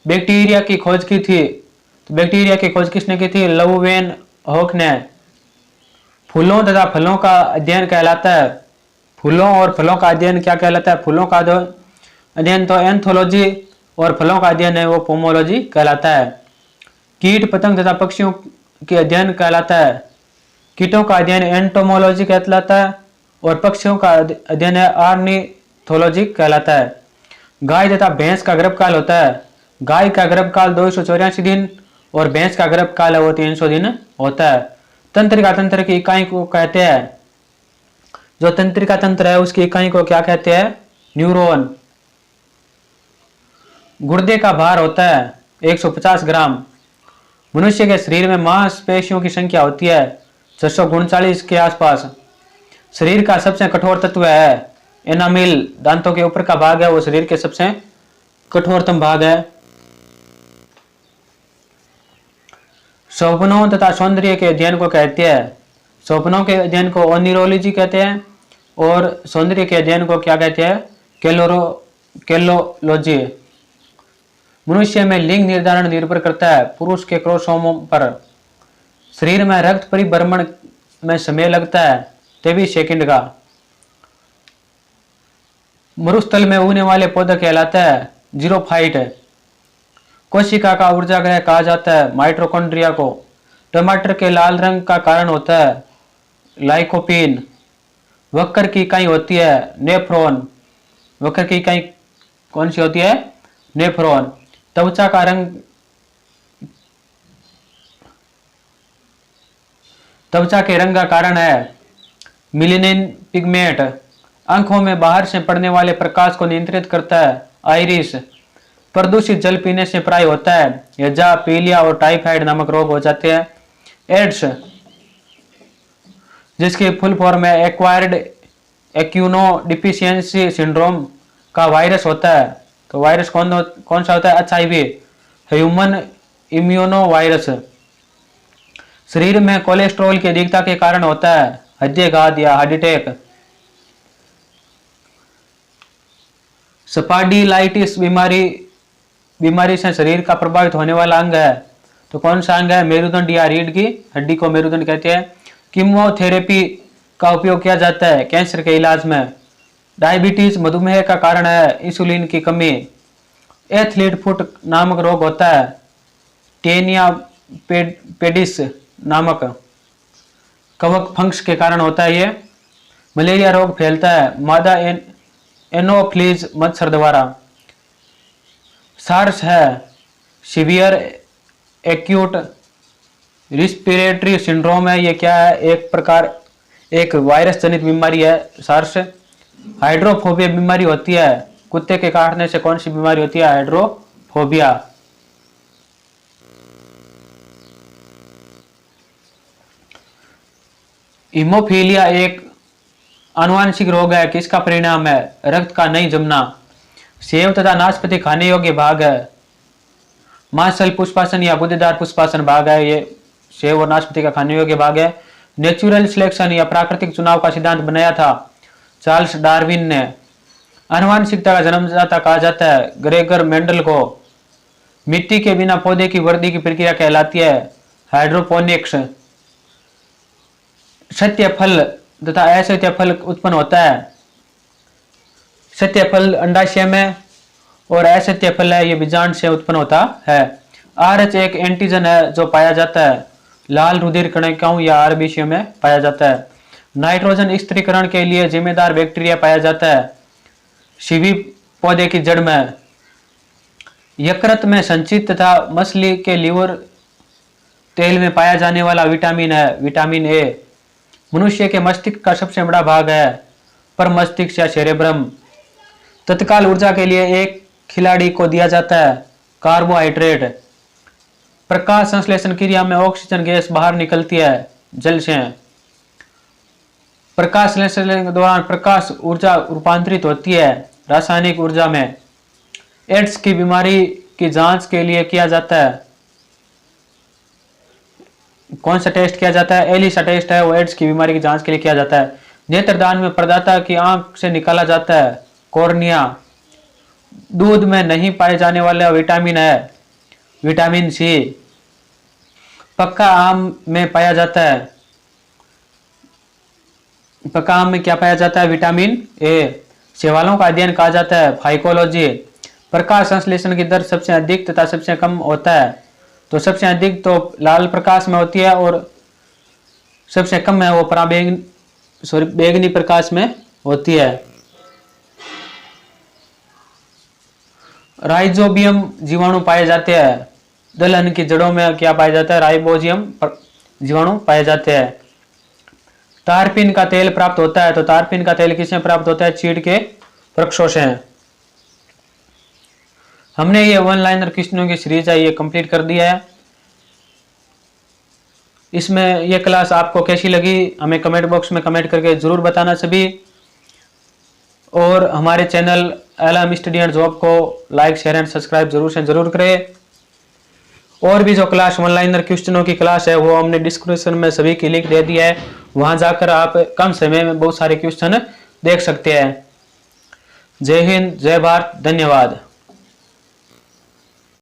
बैक्टीरिया की खोज की थी, तो बैक्टीरिया की खोज किसने की थी? लववेन हॉक ने। फूलों तथा फलों का अध्ययन कहलाता है, फूलों और फलों का अध्ययन क्या कहलाता है? फूलों का अध्ययन तो एंथोलॉजी और फलों का अध्ययन है वो पोमोलॉजी कहलाता है। कीट पतंग तथा पक्षियों के अध्ययन कहलाता है, कीटों का अध्ययन एंटोमोलॉजी कहलाता है और पक्षियों का अध्ययन है ऑर्निथोलॉजी कहलाता है। गाय तथा भैंस का गर्भकाल होता है, गाय का गर्भकाल 284 दिन और भैंस का गर्भकाल है वो 300 दिन होता है। तंत्रिका तंत्र की इकाई को कहते हैं, जो तंत्रिका तंत्र है उसकी इकाई को क्या कहते हैं? न्यूरॉन। गुर्दे का भार होता है 150 ग्राम। मनुष्य के शरीर में मांसपेशियों की संख्या होती है 639 के आसपास। शरीर का सबसे कठोर तत्व है एनामिल, दांतों के ऊपर का भाग है वो शरीर के सबसे कठोरतम भाग है। स्वप्नों तथा सौंदर्य के अध्ययन को कहते हैं, स्वप्नों के अध्ययन को ओनिरोलॉजी कहते हैं और सौंदर्य के अध्ययन को क्या कहते हैं? कैलोलॉजी। मनुष्य में लिंग निर्धारण निर्भर करता है पुरुष के क्रोमोसोम पर। शरीर में रक्त परिभ्रमण में समय लगता है 23 सेकंड का। मरुस्थल में उगने वाले पौधा कहलाता है जीरोफाइट। कोशिका का ऊर्जा ग्रह कहा जाता है माइटोकॉन्ड्रिया को। टमाटर के लाल रंग का कारण होता है लाइकोपीन। वक्र की इकाई होती है नेफ्रॉन। वक्र की इकाई कौन सी होती है? नेफ्रॉन। त्वचा का रंग, त्वचा के रंग का कारण है मिलेनिन पिगमेंट। आंखों में बाहर से पड़ने वाले प्रकाश को नियंत्रित करता है आइरिस। प्रदूषित जल पीने से प्राय होता है हैजा, पीलिया और टाइफाइड नामक रोग हो जाते हैं। एड्स, जिसकी फुल फॉर्म है एक्वायर्ड इम्यूनोडेफिशिएंसी सिंड्रोम का वायरस होता है। तो वायरस कौन सा होता है? HIV, human immuno virus. शरीर में कोलेस्ट्रॉल की अधिकता के कारण होता है हृदयघात या हार्ट अटैक। स्पॉन्डिलाइटिस बीमारी से शरीर का प्रभावित होने वाला अंग है, तो कौन सा अंग है? मेरुदंड या रीढ़ की हड्डी को मेरुदंड कहते हैं। कीमोथेरेपी का उपयोग किया जाता है कैंसर के इलाज में। डायबिटीज मधुमेह का कारण है इंसुलिन की कमी। एथलीट फुट नामक रोग होता है टेनिया पेडिस नामक कवक फंक्स के कारण होता है ये। मलेरिया रोग फैलता है मादा एनोफ्लीज मच्छर द्वारा। सार्स है सीवियर एक्यूट रिस्पिरेटरी सिंड्रोम है, ये क्या है? एक वायरस जनित बीमारी है सार्स। हाइड्रोफोबिया बीमारी होती है, कुत्ते के काटने से कौन सी बीमारी होती है? हाइड्रोफोबिया। हीमोफीलिया एक आनुवांशिक रोग है, किसका परिणाम है? रक्त का नहीं जमना। सेव तथा नाशपाती खाने योग्य भाग है। मांसल पुष्पासन या गुदेदार पुष्पासन भाग है, ये सेव और नाशपाती का खाने योग्य भाग है। नेचुरल सिलेक्शन या प्राकृतिक चुनाव का सिद्धांत बनाया था चार्ल्स डार्विन ने। आनुवांशिकता का जन्मदाता कहा जाता है ग्रेगर मेंडल को। मिट्टी के बिना पौधे की वृद्धि की प्रक्रिया कहलाती है हाइड्रोपोनिक्स। सत्य फल तथा असत्य फल उत्पन्न होता है। सत्य फल अंडाशय में और असत्य फल है ये बीजांड से उत्पन्न होता है। आरएच एक एंटीजन है जो पाया जाता है लाल रुधिर कणिकाओं या आरबीसी में पाया जाता है। नाइट्रोजन स्थिरीकरण के लिए जिम्मेदार बैक्टीरिया पाया जाता है शीवी पौधे की जड़ में। यकृत में संचित तथा मछली के लीवर तेल में पाया जाने वाला विटामिन है विटामिन ए। मनुष्य के मस्तिष्क का सबसे बड़ा भाग है पर मस्तिष्क या सेरेब्रम। तत्काल ऊर्जा के लिए एक खिलाड़ी को दिया जाता है कार्बोहाइड्रेट। प्रकाश संश्लेषण क्रिया में ऑक्सीजन गैस बाहर निकलती है जल से। प्रकाश संश्लेषण के दौरान प्रकाश ऊर्जा रूपांतरित होती है रासायनिक ऊर्जा में। एड्स की बीमारी की जांच के लिए किया जाता है, कौन सा टेस्ट किया जाता है? एलिसा टेस्ट है, वो एड्स की बीमारी की जांच के लिए किया जाता है। नेत्रदान में प्रदाता की आंख से निकाला जाता है कॉर्निया। दूध में नहीं पाए जाने वाला विटामिन है विटामिन सी। पक्का आम में पाया जाता है, पक्का आम में क्या पाया जाता है? Vitamin A. शैवालों का अध्ययन कहा जाता है फाइकोलॉजी। प्रकाश संश्लेषण की दर सबसे अधिक तथा सबसे कम होता है, तो सबसे अधिक तो लाल प्रकाश में होती है और सबसे कम है वो बैगनी प्रकाश में होती है। राइजोबियम जीवाणु पाए जाते हैं। दलहन की जड़ों में क्या पाया जाता है? राइबोजियम जीवाणु पाए जाते हैं। तारपीन का तेल प्राप्त होता है, तो तारपीन का तेल किससे प्राप्त होता है? चीड़ के वृक्षों से। हमने ये वन लाइनर क्वेश्चनों की सीरीज है ये कंप्लीट कर दिया है। इसमें ये क्लास आपको कैसी लगी हमें कमेंट बॉक्स में कमेंट करके जरूर बताना सभी। और हमारे channel LM study and job को लाइक शेयर एंड सब्सक्राइब जरूर से जरूर करें। और भी जो क्लास वन लाइनर क्वेश्चनों की क्लास है वो हमने डिस्क्रिप्शन में सभी की लिंक दे दिया है, वहां जाकर आप कम समय में बहुत सारे क्वेश्चन देख सकते हैं। जय हिंद, जय भारत, धन्यवाद।